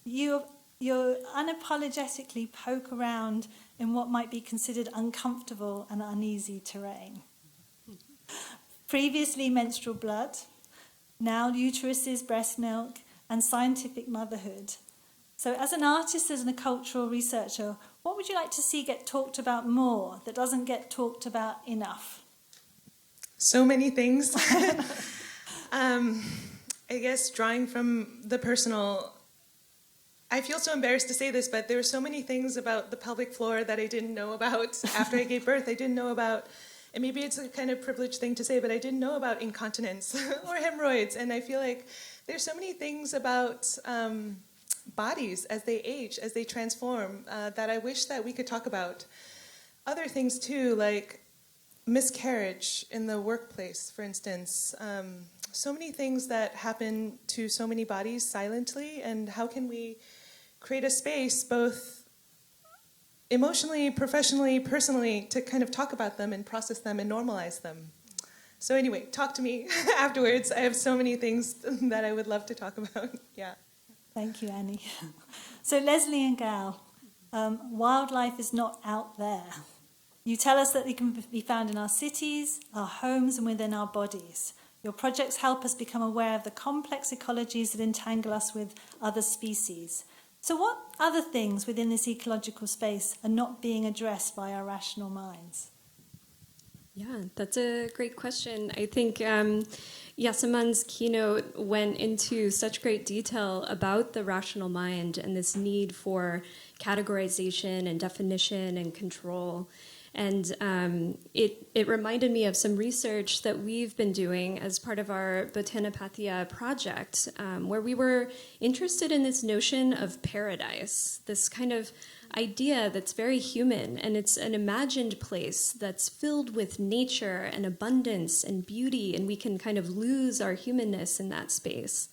you unapologetically poke around in what might be considered uncomfortable and uneasy terrain. previously menstrual blood, now uteruses, breast milk, and scientific motherhood. So as an artist, as a cultural researcher, what would you like to see get talked about more that doesn't get talked about enough? So many things. I guess drawing from the personal, I feel so embarrassed to say this, but there were so many things about the pelvic floor that I didn't know about after I gave birth. I didn't know about, and maybe it's a kind of privileged thing to say, but I didn't know about incontinence or hemorrhoids. And I feel like there's so many things about bodies as they age, as they transform, that I wish that we could talk about. Other things too, like miscarriage in the workplace, for instance. So many things that happen to so many bodies silently, and how can we create a space both emotionally, professionally, personally to kind of talk about them and process them and normalize them. So anyway, talk to me afterwards. I have so many things that I would love to talk about. Yeah. Thank you, Annie. So Leslie and Gal, wildlife is not out there. You tell us that it can be found in our cities, our homes, and within our bodies. Your projects help us become aware of the complex ecologies that entangle us with other species. So what other things within this ecological space are not being addressed by our rational minds? Yeah, that's a great question. I think Yasaman's keynote went into such great detail about the rational mind and this need for categorization and definition and control. And it reminded me of some research that we've been doing as part of our Botanopathia project, where we were interested in this notion of paradise, this kind of idea that's very human, and it's an imagined place that's filled with nature and abundance and beauty, and we can kind of lose our humanness in that space.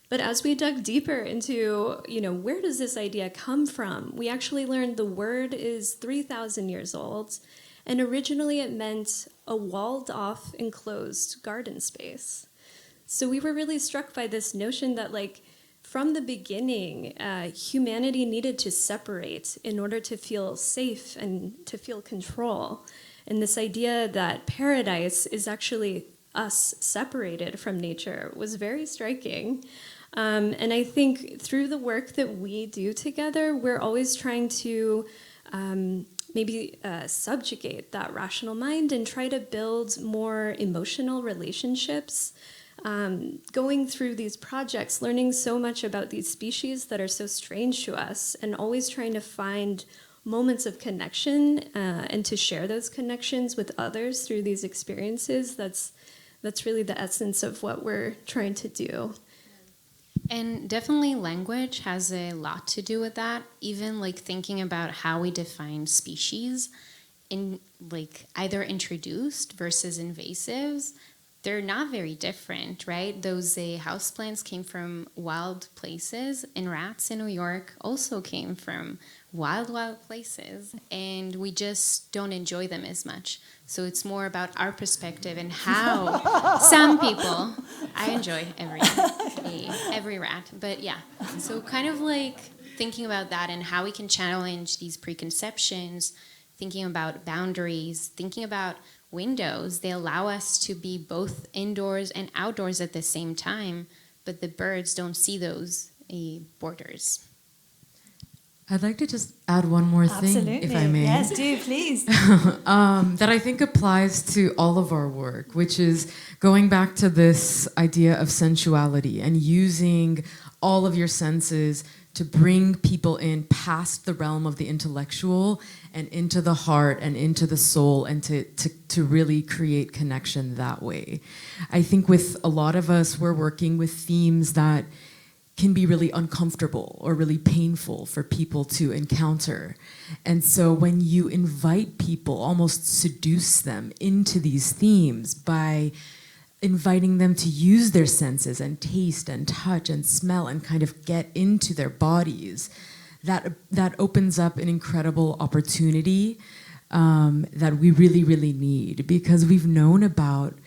But as we dug deeper into, where does this idea come from, we actually learned the word is 3,000 years old, and originally it meant a walled-off, enclosed garden space. So we were really struck by this notion that, from the beginning, humanity needed to separate in order to feel safe and to feel control. And this idea that paradise is actually us separated from nature was very striking. And I think through the work that we do together, we're always trying to maybe subjugate that rational mind and try to build more emotional relationships. Going through these projects, learning so much about these species that are so strange to us, and always trying to find moments of connection and to share those connections with others through these experiences. That's really the essence of what we're trying to do. And definitely language has a lot to do with that. Even thinking about how we define species in either introduced versus invasives, they're not very different, right? Those houseplants came from wild places, and rats in New York also came from wild places, and we just don't enjoy them as much. So it's more about our perspective and how some people, I enjoy every rat, but yeah. So kind of thinking about that and how we can challenge these preconceptions, thinking about boundaries, thinking about windows. They allow us to be both indoors and outdoors at the same time, but the birds don't see those borders. I'd like to just add one more thing, if I may. Yes, do, please. That I think applies to all of our work, which is going back to this idea of sensuality and using all of your senses to bring people in past the realm of the intellectual and into the heart and into the soul, and to really create connection that way. I think with a lot of us, we're working with themes that can be really uncomfortable or really painful for people to encounter. And so when you invite people, almost seduce them into these themes by inviting them to use their senses and taste and touch and smell and kind of get into their bodies, that opens up an incredible opportunity that we really, really need, because we've known about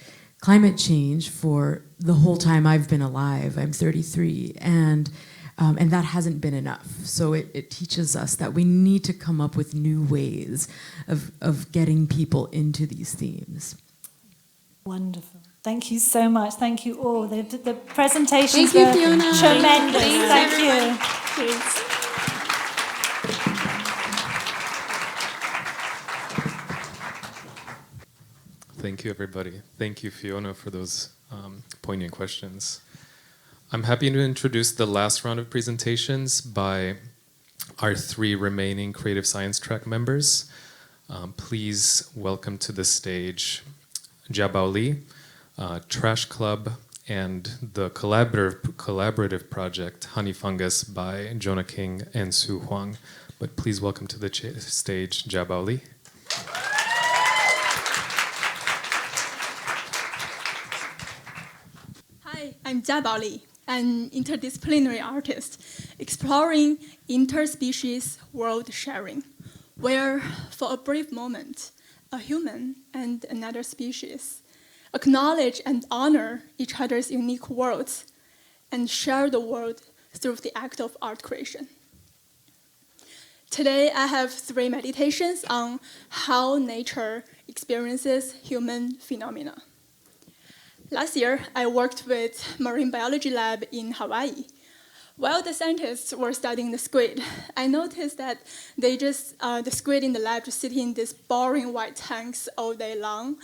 climate change for the whole time I've been alive. I'm 33, and that hasn't been enough. So it teaches us that we need to come up with new ways of getting people into these themes. Wonderful. Thank you so much. Thank you all. The presentations Thank were you, Fiona. tremendous. Thanks, Thank you. Thanks. Thank you, everybody. Thank you, Fiona, for those poignant questions. I'm happy to introduce the last round of presentations by our 3 remaining Creative Science Track members. Please welcome to the stage Jiabao Li, Trash Club, and the collaborative project Honey Fungus by Jonah King and Sue Huang. But please welcome to the stage Jiabao Li. Hi, I'm Jiabao Li, an interdisciplinary artist exploring interspecies world sharing, where for a brief moment, a human and another species acknowledge and honor each other's unique worlds and share the world through the act of art creation. Today, I have 3 meditations on how nature experiences human phenomena. Last year, I worked with Marine Biology Lab in Hawaii. While the scientists were studying the squid, I noticed that the squid in the lab just sit in these boring white tanks all day long.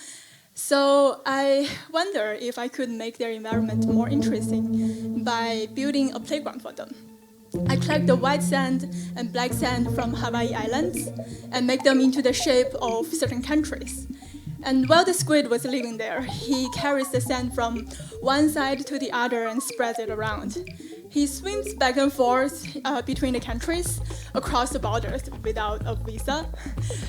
So I wonder if I could make their environment more interesting by building a playground for them. I collect the white sand and black sand from Hawaii Islands and make them into the shape of certain countries. And while the squid was living there, he carries the sand from one side to the other and spreads it around. He swims back and forth between the countries, across the borders without a visa.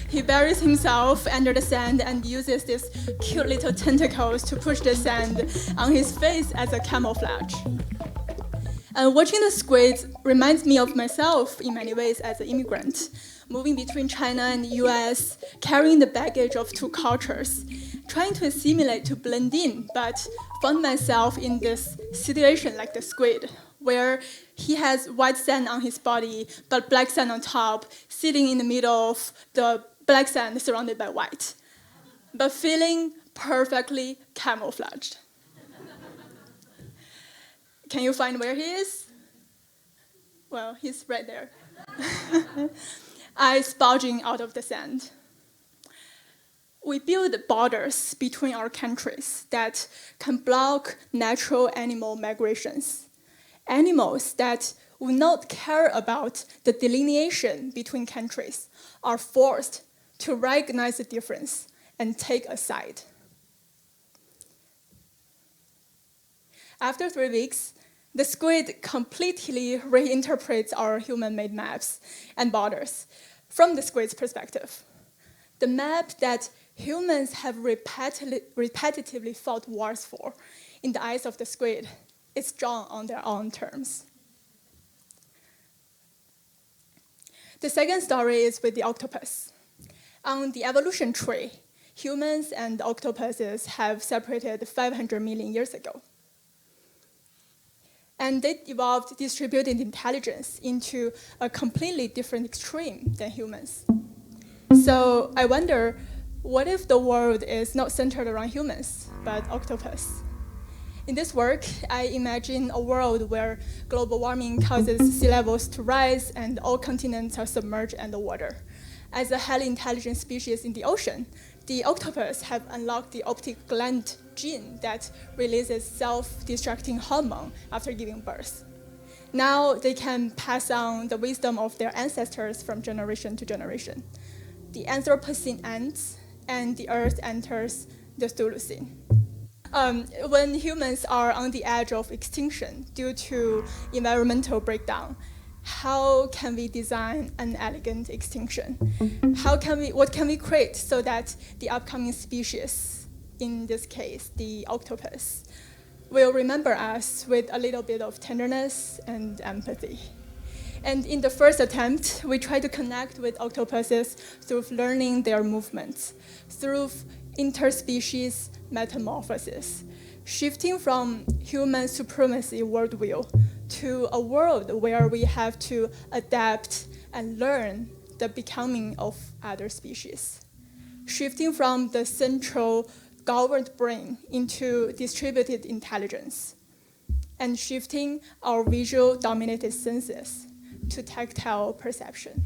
He buries himself under the sand and uses these cute little tentacles to push the sand on his face as a camouflage. And watching the squids reminds me of myself in many ways as an immigrant, moving between China and the US, carrying the baggage of 2 cultures, trying to assimilate to blend in, but found myself in this situation like the squid, where he has white sand on his body, but black sand on top, sitting in the middle of the black sand surrounded by white, but feeling perfectly camouflaged. Can you find where he is? Well, he's right there. Eyes bulging out of the sand. We build borders between our countries that can block natural animal migrations. Animals that would not care about the delineation between countries are forced to recognize the difference and take a side. After 3 weeks, the squid completely reinterprets our human-made maps and borders from the squid's perspective. The map that humans have repetitively fought wars for in the eyes of the squid is drawn on their own terms. The second story is with the octopus. On the evolution tree, humans and octopuses have separated 500 million years ago. And they evolved distributed intelligence into a completely different extreme than humans. So I wonder, what if the world is not centered around humans, but octopus? In this work, I imagine a world where global warming causes sea levels to rise and all continents are submerged underwater. As a highly intelligent species in the ocean, the octopus have unlocked the optic gland gene that releases self-destructing hormone after giving birth. Now they can pass on the wisdom of their ancestors from generation to generation. The Anthropocene ends, and the Earth enters the Thulucene. When humans are on the edge of extinction due to environmental breakdown, how can we design an elegant extinction? What can we create so that the upcoming species, in this case, the octopus, will remember us with a little bit of tenderness and empathy? And in the first attempt, we try to connect with octopuses through learning their movements, through interspecies metamorphosis, shifting from human supremacy worldview to a world where we have to adapt and learn the becoming of other species, shifting from the central governed brain into distributed intelligence, and shifting our visual-dominated senses to tactile perception.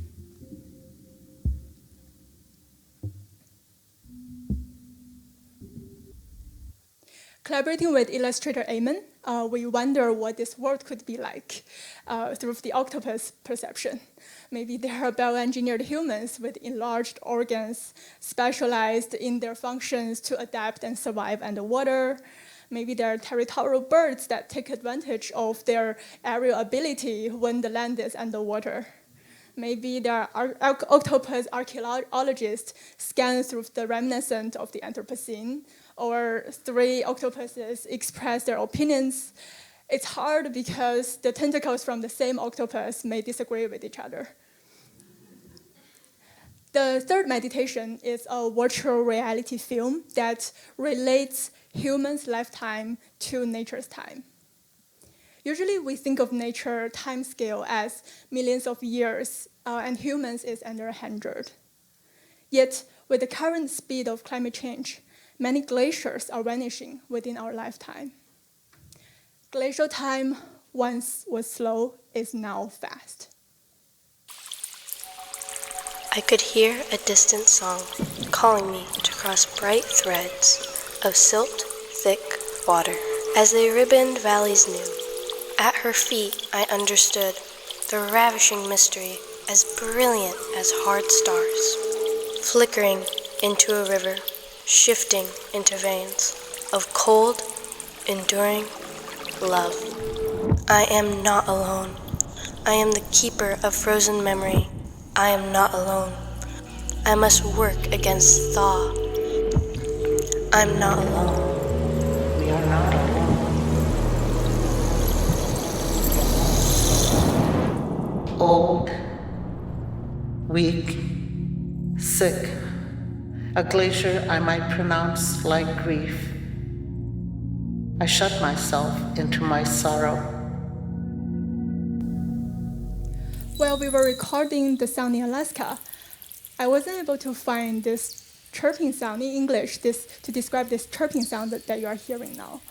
Collaborating with illustrator Eamon, we wonder what this world could be like through the octopus perception. Maybe they are bioengineered humans with enlarged organs, specialized in their functions to adapt and survive underwater. Maybe they are territorial birds that take advantage of their aerial ability when the land is underwater. Maybe there are octopus archaeologists scan through the reminiscent of the Anthropocene, or 3 octopuses express their opinions. It's hard because the tentacles from the same octopus may disagree with each other. The third meditation is a virtual reality film that relates humans' lifetime to nature's time. Usually we think of nature timescale as millions of years, and humans is under 100. Yet, with the current speed of climate change, many glaciers are vanishing within our lifetime. Glacial time once was slow, is now fast. I could hear a distant song calling me to cross bright threads of silt, thick water as they ribboned valleys new. At her feet I understood the ravishing mystery as brilliant as hard stars, flickering into a river, shifting into veins of cold, enduring love. I am not alone. I am the keeper of frozen memory. I am not alone. I must work against thaw. I'm not alone. We are not alone. Old, weak, sick, a glacier I might pronounce like grief. I shut myself into my sorrow. While we were recording the sound in Alaska, I wasn't able to find this chirping sound in English to describe this chirping sound that you are hearing now.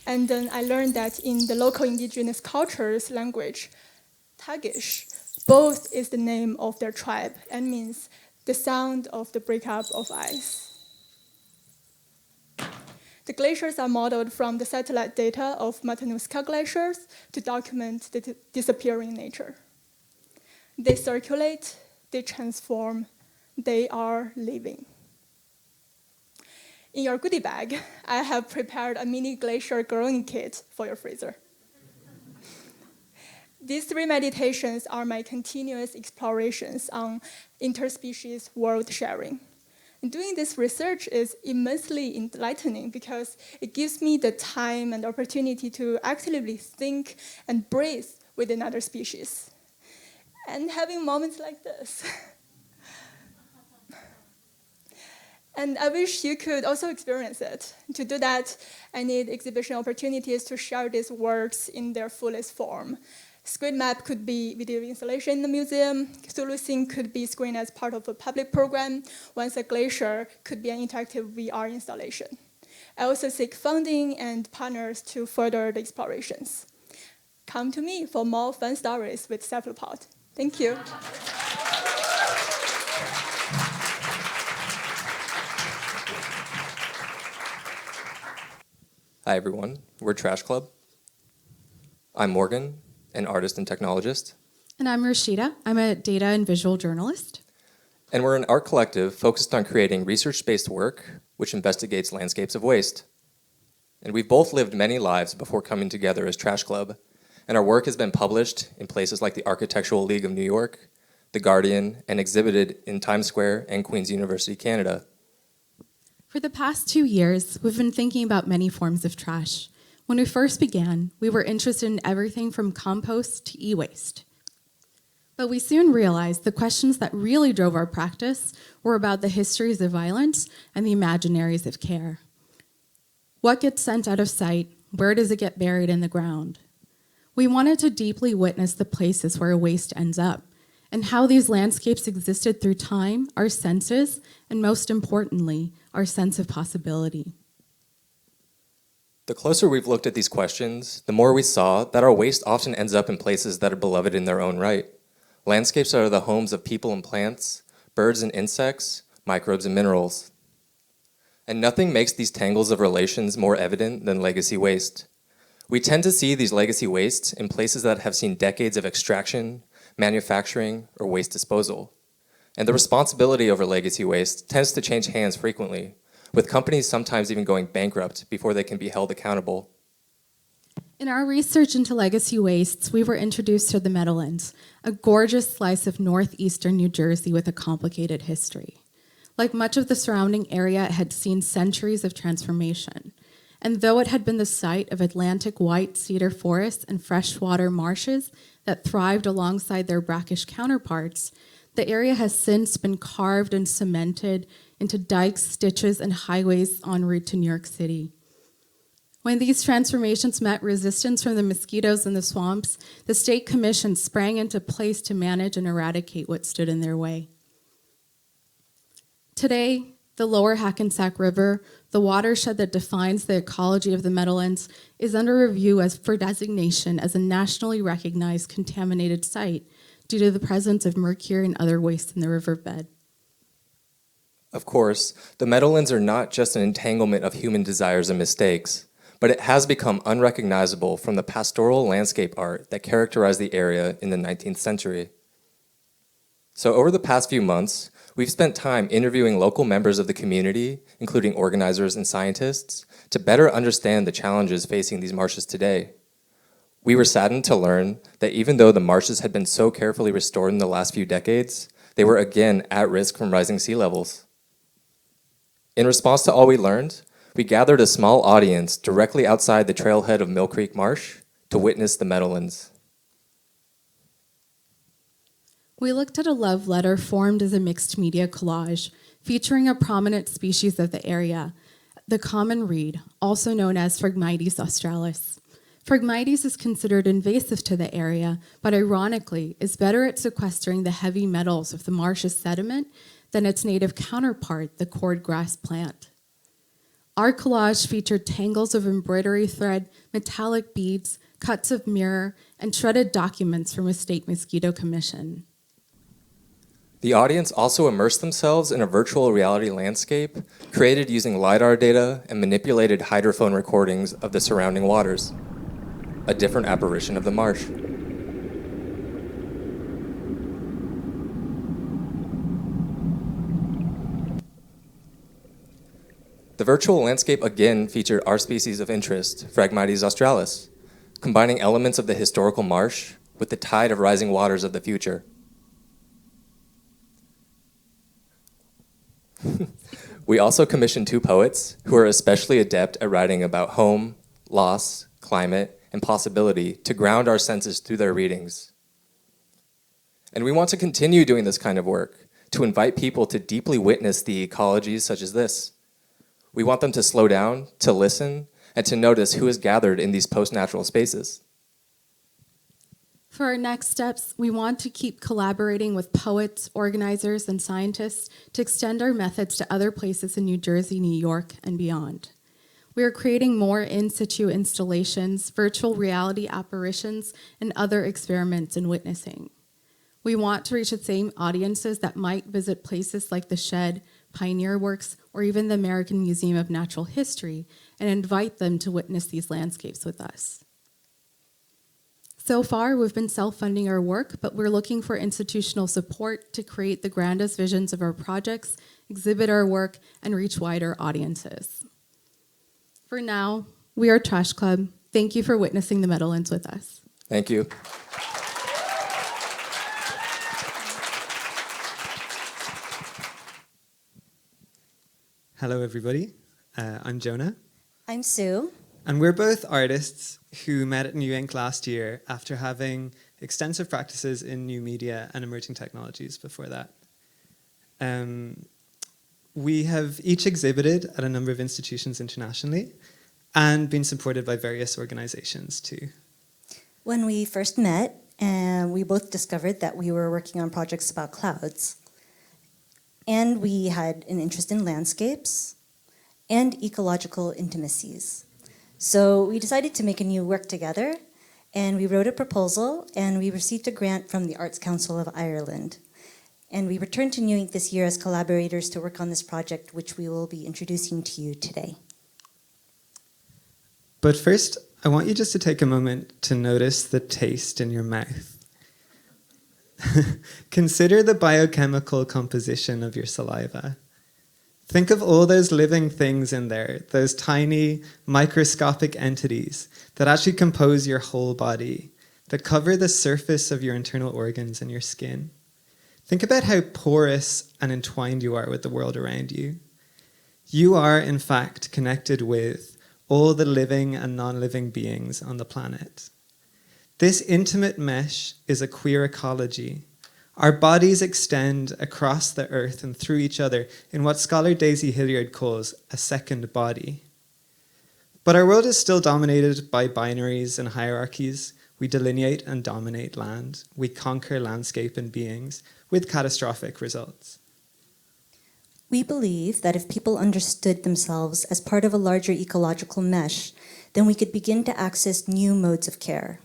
And then I learned that in the local indigenous culture's language, Tagish, both is the name of their tribe and means the sound of the breakup of ice. The glaciers are modeled from the satellite data of Matanuska glaciers to document the disappearing nature. They circulate, they transform, they are living. In your goodie bag, I have prepared a mini glacier growing kit for your freezer. These 3 meditations are my continuous explorations on interspecies world sharing. And doing this research is immensely enlightening because it gives me the time and opportunity to actively think and breathe with another species. And having moments like this. And I wish you could also experience it. To do that, I need exhibition opportunities to share these works in their fullest form. Screen map could be video installation in the museum. Thuluthing could be screened as part of a public program. Once a glacier could be an interactive VR installation. I also seek funding and partners to further the explorations. Come to me for more fun stories with cephalopod. Thank you. Hi everyone, we're Trash Club. I'm Morgan, an artist and technologist. And I'm Rashida. I'm a data and visual journalist. And we're an art collective focused on creating research-based work which investigates landscapes of waste. And we've both lived many lives before coming together as Trash Club, and our work has been published in places like the Architectural League of New York, The Guardian, and exhibited in Times Square and Queen's University, Canada. For the past 2 years, we've been thinking about many forms of trash. When we first began, we were interested in everything from compost to e-waste. But we soon realized the questions that really drove our practice were about the histories of violence and the imaginaries of care. What gets sent out of sight? Where does it get buried in the ground? We wanted to deeply witness the places where waste ends up and how these landscapes existed through time, our senses, and most importantly, our sense of possibility. The closer we've looked at these questions, the more we saw that our waste often ends up in places that are beloved in their own right. Landscapes are the homes of people and plants, birds and insects, microbes and minerals. And nothing makes these tangles of relations more evident than legacy waste. We tend to see these legacy wastes in places that have seen decades of extraction, manufacturing, or waste disposal. And the responsibility over legacy waste tends to change hands frequently, with companies sometimes even going bankrupt before they can be held accountable. In our research into legacy wastes, we were introduced to the Meadowlands, a gorgeous slice of northeastern New Jersey with a complicated history. Like much of the surrounding area, it had seen centuries of transformation. And though it had been the site of Atlantic white cedar forests and freshwater marshes that thrived alongside their brackish counterparts, the area has since been carved and cemented into dikes, ditches, and highways en route to New York City. When these transformations met resistance from the mosquitoes in the swamps, the state commission sprang into place to manage and eradicate what stood in their way. Today, the lower Hackensack River, the watershed that defines the ecology of the Meadowlands, is under review for designation as a nationally recognized contaminated site due to the presence of mercury and other waste in the riverbed. Of course, the Meadowlands are not just an entanglement of human desires and mistakes, but it has become unrecognizable from the pastoral landscape art that characterized the area in the 19th century. So over the past few months, we've spent time interviewing local members of the community, including organizers and scientists, to better understand the challenges facing these marshes today. We were saddened to learn that even though the marshes had been so carefully restored in the last few decades, they were again at risk from rising sea levels. In response to all we learned, we gathered a small audience directly outside the trailhead of Mill Creek Marsh to witness the Meadowlands. We looked at a love letter formed as a mixed media collage featuring a prominent species of the area, the common reed, also known as Phragmites australis. Phragmites is considered invasive to the area, but ironically is better at sequestering the heavy metals of the marsh's sediment than its native counterpart, the cordgrass plant. Our collage featured tangles of embroidery thread, metallic beads, cuts of mirror, and shredded documents from a state mosquito commission. The audience also immersed themselves in a virtual reality landscape created using LiDAR data and manipulated hydrophone recordings of the surrounding waters, a different apparition of the marsh. The virtual landscape again featured our species of interest, Phragmites australis, combining elements of the historical marsh with the tide of rising waters of the future. We also commissioned two poets who are especially adept at writing about home, loss, climate, and possibility to ground our senses through their readings. And we want to continue doing this kind of work, to invite people to deeply witness the ecologies such as this. We want them to slow down, to listen, and to notice who is gathered in these post-natural spaces. For our next steps, we want to keep collaborating with poets, organizers, and scientists to extend our methods to other places in New Jersey, New York, and beyond. We are creating more in-situ installations, virtual reality apparitions, and other experiments in witnessing. We want to reach the same audiences that might visit places like the Shed, Pioneer Works, or even the American Museum of Natural History, and invite them to witness these landscapes with us. So far, we've been self-funding our work, but we're looking for institutional support to create the grandest visions of our projects, exhibit our work, and reach wider audiences. For now, we are Trash Club. Thank you for witnessing the Meadowlands with us. Thank you. Hello, everybody. I'm Jonah. I'm Sue. And we're both artists who met at New Ink last year after having extensive practices in new media and emerging technologies before that. We have each exhibited at a number of institutions internationally and been supported by various organizations too. When we first met, and we both discovered that we were working on projects about clouds. And we had an interest in landscapes and ecological intimacies. So we decided to make a new work together, and we wrote a proposal, and we received a grant from the Arts Council of Ireland. And we returned to New Ink this year as collaborators to work on this project, which we will be introducing to you today. But first, I want you just to take a moment to notice the taste in your mouth. Consider the biochemical composition of your saliva. Think of all those living things in there, those tiny microscopic entities that actually compose your whole body, that cover the surface of your internal organs and your skin. Think about how porous and entwined you are with the world around you. You are, in fact, connected with all the living and non-living beings on the planet. This intimate mesh is a queer ecology. Our bodies extend across the earth and through each other in what scholar Daisy Hilliard calls a second body. But our world is still dominated by binaries and hierarchies. We delineate and dominate land. We conquer landscape and beings with catastrophic results. We believe that if people understood themselves as part of a larger ecological mesh, then we could begin to access new modes of care.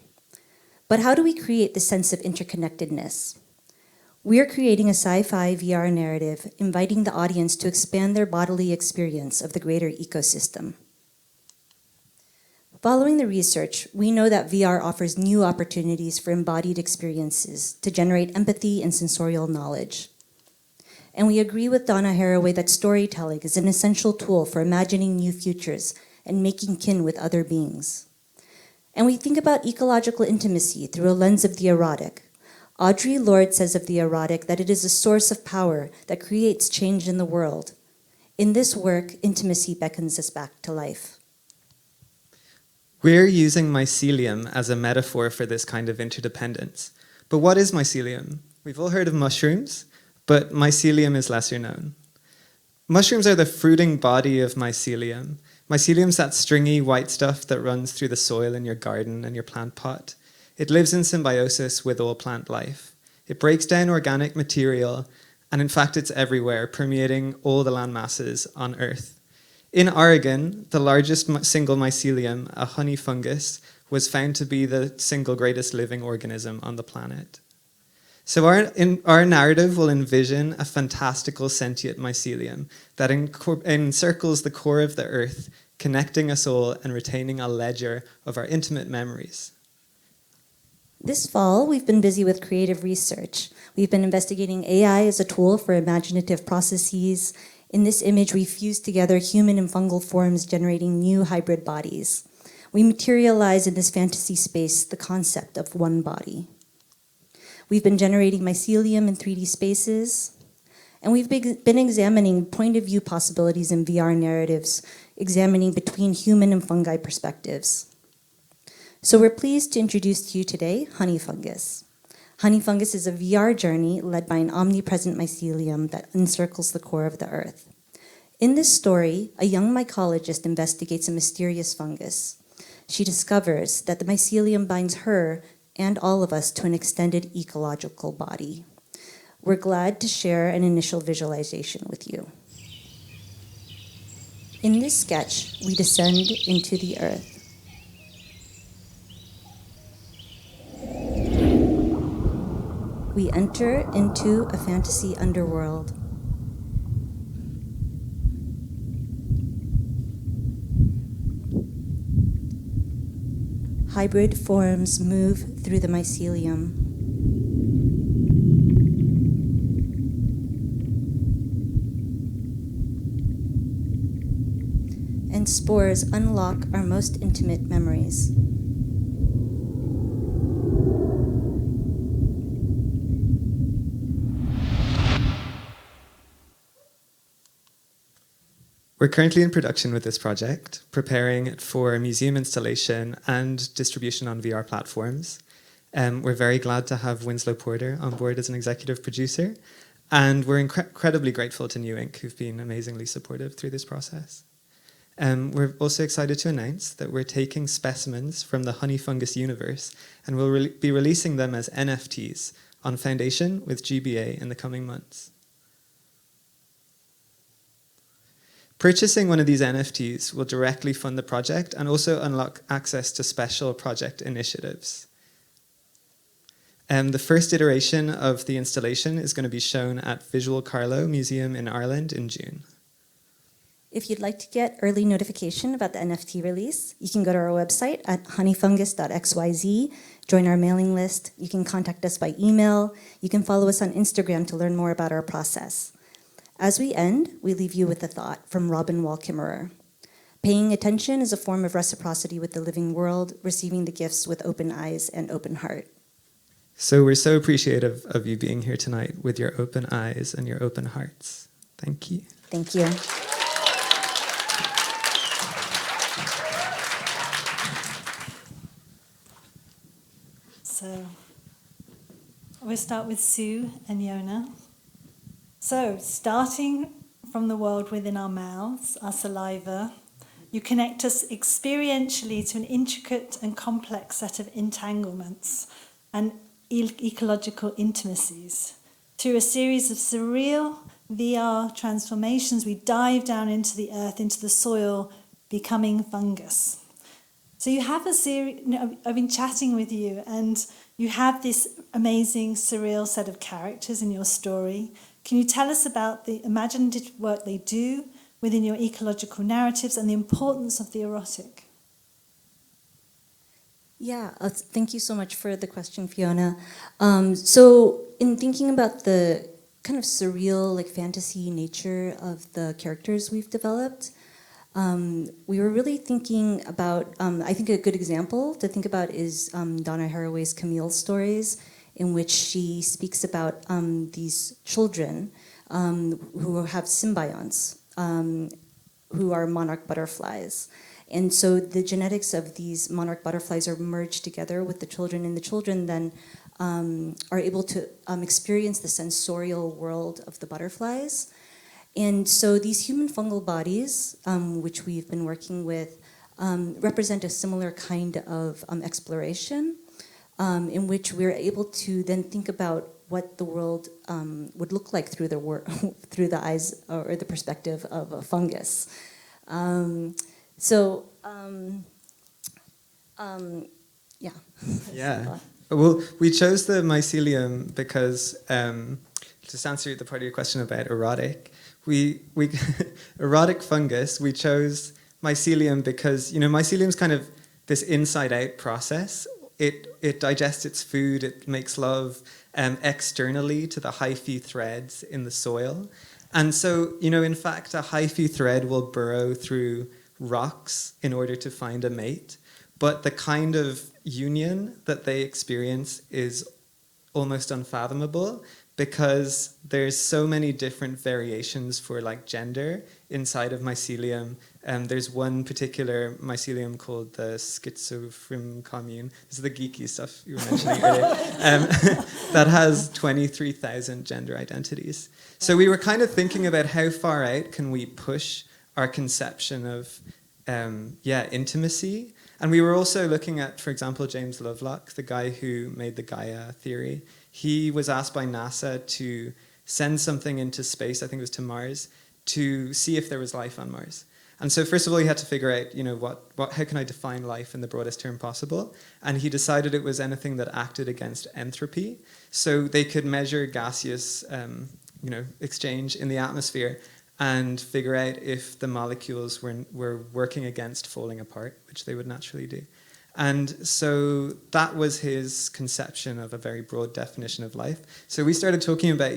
But how do we create this sense of interconnectedness? We are creating a sci-fi VR narrative, inviting the audience to expand their bodily experience of the greater ecosystem. Following the research, we know that VR offers new opportunities for embodied experiences to generate empathy and sensorial knowledge. And we agree with Donna Haraway that storytelling is an essential tool for imagining new futures and making kin with other beings. And we think about ecological intimacy through a lens of the erotic. Audre Lorde says of the erotic that it is a source of power that creates change in the world. In this work, intimacy beckons us back to life. We're using mycelium as a metaphor for this kind of interdependence. But what is mycelium? We've all heard of mushrooms, but mycelium is lesser known. Mushrooms are the fruiting body of mycelium. Mycelium's that stringy white stuff that runs through the soil in your garden and your plant pot. It lives in symbiosis with all plant life. It breaks down organic material, and in fact it's everywhere, permeating all the land masses on Earth. In Oregon, the largest single mycelium, a honey fungus, was found to be the single greatest living organism on the planet. So our narrative will envision a fantastical sentient mycelium that encircles the core of the earth, connecting us all and retaining a ledger of our intimate memories. This fall, we've been busy with creative research. We've been investigating AI as a tool for imaginative processes. In this image, we fused together human and fungal forms, generating new hybrid bodies. We materialize in this fantasy space the concept of one body. We've been generating mycelium in 3D spaces, and we've been examining point of view possibilities in VR narratives, examining between human and fungi perspectives. So we're pleased to introduce to you today Honey Fungus. Honey Fungus is a VR journey led by an omnipresent mycelium that encircles the core of the earth. In this story, a young mycologist investigates a mysterious fungus. She discovers that the mycelium binds her and all of us to an extended ecological body. We're glad to share an initial visualization with you. In this sketch, we descend into the earth. We enter into a fantasy underworld. Hybrid forms move through the mycelium. And spores unlock our most intimate memories. We're currently in production with this project, preparing it for museum installation and distribution on VR platforms. We're very glad to have Winslow Porter on board as an executive producer, and we're incredibly grateful to New Ink, who've been amazingly supportive through this process. We're also excited to announce that we're taking specimens from the honey fungus universe and we'll be releasing them as NFTs on Foundation with GBA in the coming months. Purchasing one of these NFTs will directly fund the project and also unlock access to special project initiatives. The first iteration of the installation is going to be shown at Visual Carlo Museum in Ireland in June. If you'd like to get early notification about the NFT release, you can go to our website at honeyfungus.xyz, join our mailing list, you can contact us by email, you can follow us on Instagram to learn more about our process. As we end, we leave you with a thought from Robin Wall Kimmerer. Paying attention is a form of reciprocity with the living world, receiving the gifts with open eyes and open heart. So we're so appreciative of you being here tonight with your open eyes and your open hearts. Thank you. Thank you. So we'll start with Sue and Yona. So starting from the world within our mouths, our saliva, you connect us experientially to an intricate and complex set of entanglements and ecological intimacies. Through a series of surreal VR transformations, we dive down into the earth, into the soil, becoming fungus. So you have a series, I've been chatting with you, and you have this amazing, surreal set of characters in your story. Can you tell us about the imaginative work they do within your ecological narratives and the importance of the erotic? Yeah, thank you so much for the question, Fiona. So in thinking about the kind of surreal, like fantasy nature of the characters we've developed, we were really thinking about, I think a good example to think about is Donna Haraway's Camille stories, in which she speaks about these children who have symbionts, who are monarch butterflies. And so the genetics of these monarch butterflies are merged together with the children, and the children then are able to experience the sensorial world of the butterflies. And so these human fungal bodies, which we've been working with, represent a similar kind of exploration in which we're able to then think about what the world would look like through the eyes or the perspective of a fungus. Yeah. Yeah. Well, we chose the mycelium because, to answer the part of your question about erotic, we erotic fungus, we chose mycelium because, mycelium's kind of this inside-out process. It digests its food, it makes love externally to the hyphae threads in the soil. And so, in fact, a hyphae thread will burrow through rocks in order to find a mate. But the kind of union that they experience is almost unfathomable because there's so many different variations for like gender inside of mycelium. There's one particular mycelium called the Schizophren Commune. This is the geeky stuff you were mentioning earlier. That has 23,000 gender identities. So we were kind of thinking about how far out can we push our conception of intimacy. And we were also looking at, for example, James Lovelock, the guy who made the Gaia theory. He was asked by NASA to send something into space, I think it was to Mars, to see if there was life on Mars. And so first of all, he had to figure out, how can I define life in the broadest term possible? And he decided it was anything that acted against entropy. So they could measure gaseous, exchange in the atmosphere and figure out if the molecules were working against falling apart, which they would naturally do. And so that was his conception of a very broad definition of life. So we started talking about,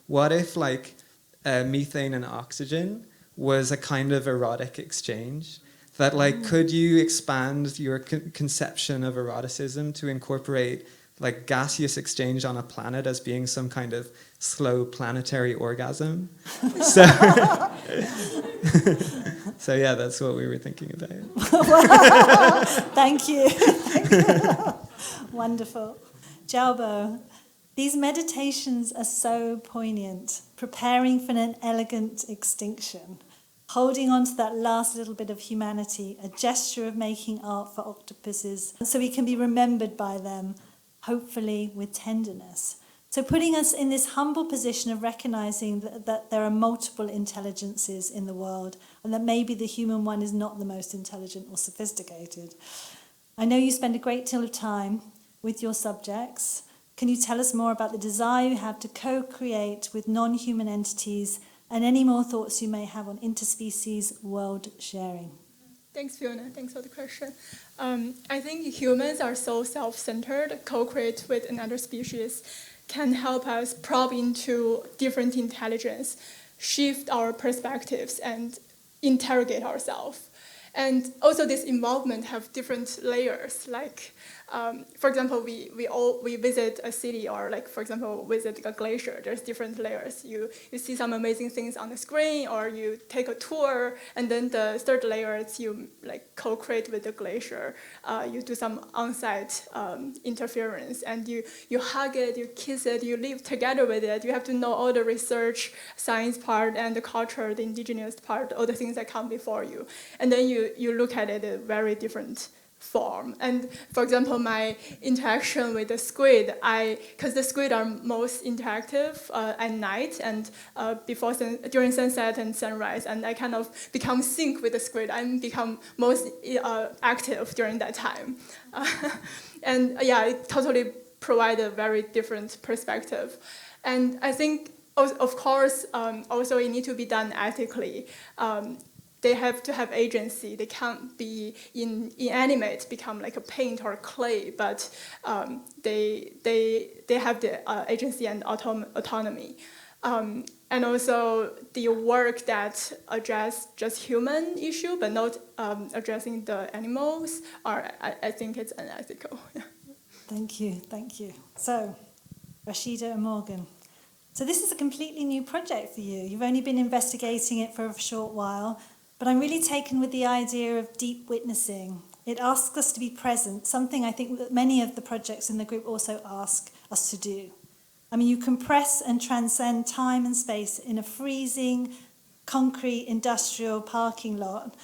what if methane and oxygen was a kind of erotic exchange? That could you expand your conception of eroticism to incorporate gaseous exchange on a planet as being some kind of slow planetary orgasm? So yeah, that's what we were thinking about. Thank you. Wonderful. Jiabao, these meditations are so poignant, preparing for an elegant extinction, holding on to that last little bit of humanity, a gesture of making art for octopuses, so we can be remembered by them, hopefully with tenderness. So putting us in this humble position of recognizing that there are multiple intelligences in the world, and that maybe the human one is not the most intelligent or sophisticated. I know you spend a great deal of time with your subjects. Can you tell us more about the desire you have to co-create with non-human entities, and any more thoughts you may have on interspecies world sharing? Thanks, Fiona. Thanks for the question. I think humans are so self-centered. Co-create with another species can help us probe into different intelligence, shift our perspectives, and interrogate ourselves. And also this involvement have different layers, like, for example, we visit a city, or like, for example, visit a glacier. There's different layers. You see some amazing things on the screen, or you take a tour, and then the third layer is you like co-create with the glacier. You do some on-site interference, and you hug it, you kiss it, you live together with it. You have to know all the research, science part, and the culture, the indigenous part, all the things that come before you. And then you look at it in a very different form. And for example, my interaction with the squid, because the squid are most interactive at night and during sunset and sunrise, and I kind of become sync with the squid. I become most active during that time. And yeah, it totally provides a very different perspective. And I think, of course, also it needs to be done ethically. They have to have agency. They can't be inanimate, become like a paint or clay, but they have the agency and autonomy. And also the work that address just human issue, but not addressing the animals, I think it's unethical. Yeah. Thank you. So, Rashida and Morgan. So this is a completely new project for you. You've only been investigating it for a short while, but I'm really taken with the idea of deep witnessing. It asks us to be present, something I think that many of the projects in the group also ask us to do. I mean, you compress and transcend time and space in a freezing, concrete, industrial parking lot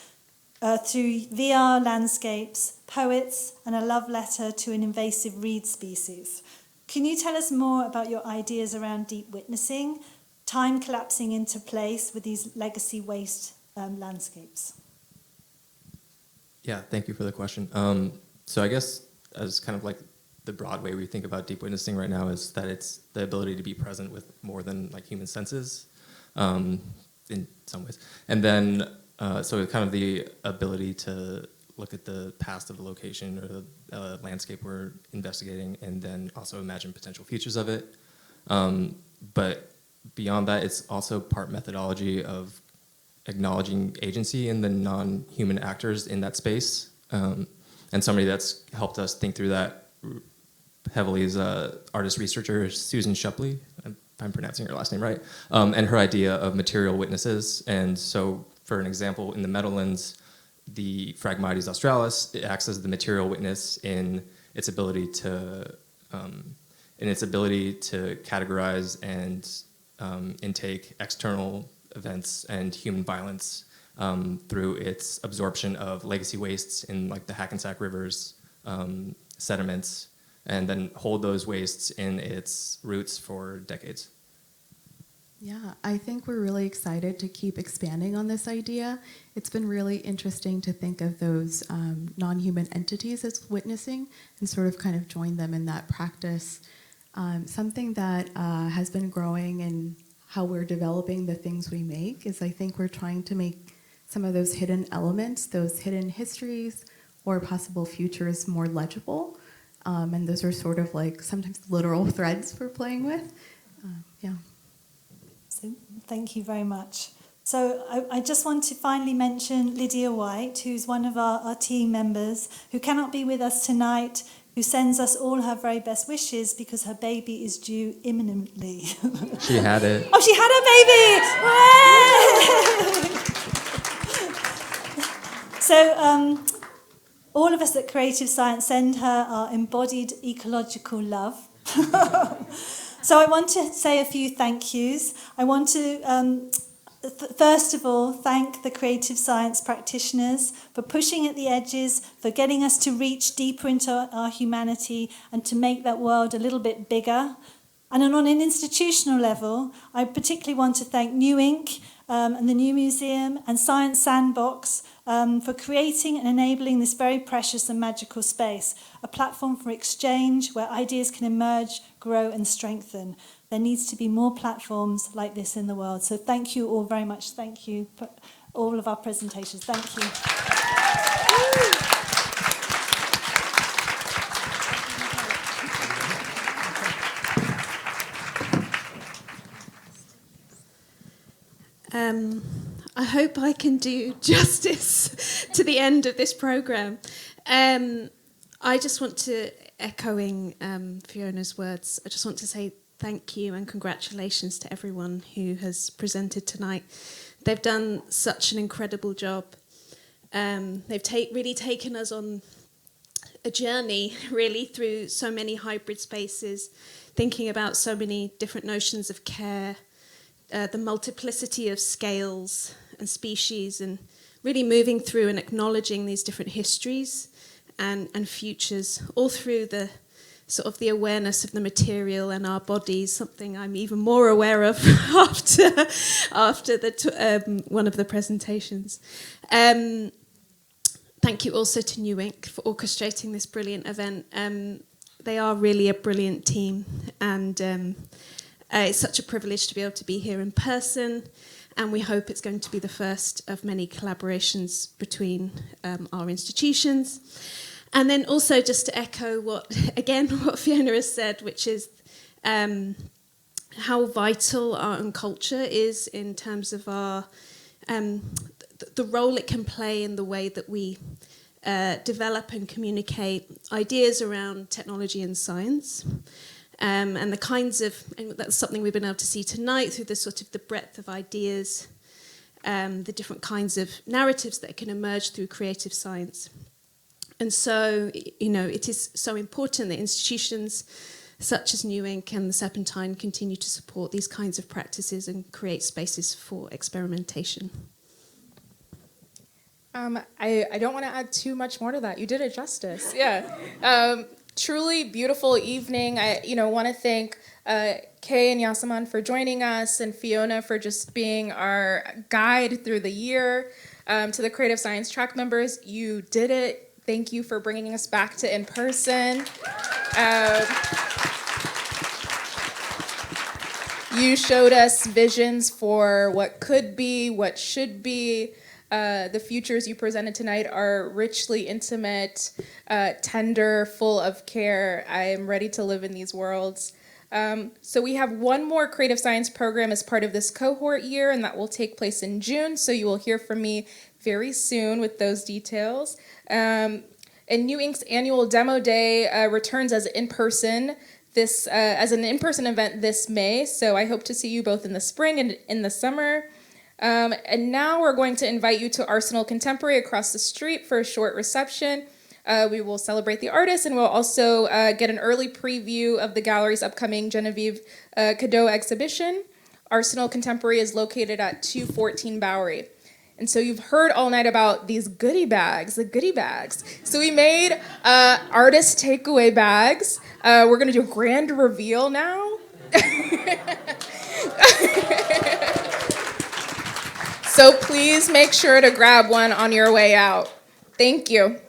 through VR landscapes, poets, and a love letter to an invasive reed species. Can you tell us more about your ideas around deep witnessing, time collapsing into place with these legacy waste landscapes? Yeah, thank you for the question. So I guess as kind of like the broad way we think about deep witnessing right now is that it's the ability to be present with more than like human senses in some ways. And then, so kind of the ability to look at the past of the location or the landscape we're investigating, and then also imagine potential features of it. But beyond that, it's also part methodology of acknowledging agency in the non-human actors in that space. And somebody that's helped us think through that heavily is artist-researcher Susan Shepley, if I'm pronouncing her last name right, and her idea of material witnesses. And so, for an example, in the Meadowlands, the Phragmites australis, it acts as the material witness in its ability to categorize and intake external events and human violence through its absorption of legacy wastes in like the Hackensack rivers, sediments, and then hold those wastes in its roots for decades. Yeah, I think we're really excited to keep expanding on this idea. It's been really interesting to think of those non-human entities as witnessing and sort of kind of join them in that practice. Something that has been growing in how we're developing the things we make is I think we're trying to make some of those hidden elements, those hidden histories or possible futures more legible. And those are sort of like sometimes literal threads we're playing with. Yeah. So thank you very much. So I just want to finally mention Lydia White, who's one of our team members, who cannot be with us tonight, who sends us all her very best wishes because her baby is due imminently. She had it. Oh, she had her baby! So all of us at Creative Science send her our embodied ecological love. So I want to say a few thank yous. I want to first of all, thank the creative science practitioners for pushing at the edges, for getting us to reach deeper into our humanity and to make that world a little bit bigger. And on an institutional level, I particularly want to thank New Ink and the New Museum and Science Sandbox for creating and enabling this very precious and magical space, a platform for exchange where ideas can emerge, grow and strengthen. There needs to be more platforms like this in the world. So thank you all very much. Thank you for all of our presentations. Thank you. I hope I can do justice to the end of this programme. I just want to, echoing Fiona's words, I just want to say thank you and congratulations to everyone who has presented tonight. They've done such an incredible job. They've really taken us on a journey, really, through so many hybrid spaces, thinking about so many different notions of care, the multiplicity of scales and species, and really moving through and acknowledging these different histories and futures, all through the sort of the awareness of the material and our bodies, something I'm even more aware of after one of the presentations. Thank you also to New Ink for orchestrating this brilliant event. They are really a brilliant team, and it's such a privilege to be able to be here in person, and we hope it's going to be the first of many collaborations between our institutions. And then also just to echo what Fiona has said, which is how vital art and culture is in terms of our the role it can play in the way that we develop and communicate ideas around technology and science. And the kinds of, and that's something we've been able to see tonight through the sort of the breadth of ideas, the different kinds of narratives that can emerge through creative science. And so, you know, it is so important that institutions such as New Ink and the Serpentine continue to support these kinds of practices and create spaces for experimentation. I don't want to add too much more to that. You did it justice. Yeah. Truly beautiful evening. I want to thank Kay and Yasaman for joining us, and Fiona for just being our guide through the year. To the Creative Science track members, you did it. Thank you for bringing us back to in person. You showed us visions for what could be, what should be. The futures you presented tonight are richly intimate, tender, full of care. I am ready to live in these worlds. So we have one more creative science program as part of this cohort year, and that will take place in June. So you will hear from me very soon with those details. And New Ink's annual demo day returns as an in-person event this May. So I hope to see you both in the spring and in the summer. And now we're going to invite you to Arsenal Contemporary across the street for a short reception. We will celebrate the artists, and we'll also get an early preview of the gallery's upcoming Genevieve Cadeau exhibition. Arsenal Contemporary is located at 214 Bowery. And so you've heard all night about these goodie bags, the goodie bags. So we made artist takeaway bags. We're going to do a grand reveal now. So please make sure to grab one on your way out. Thank you.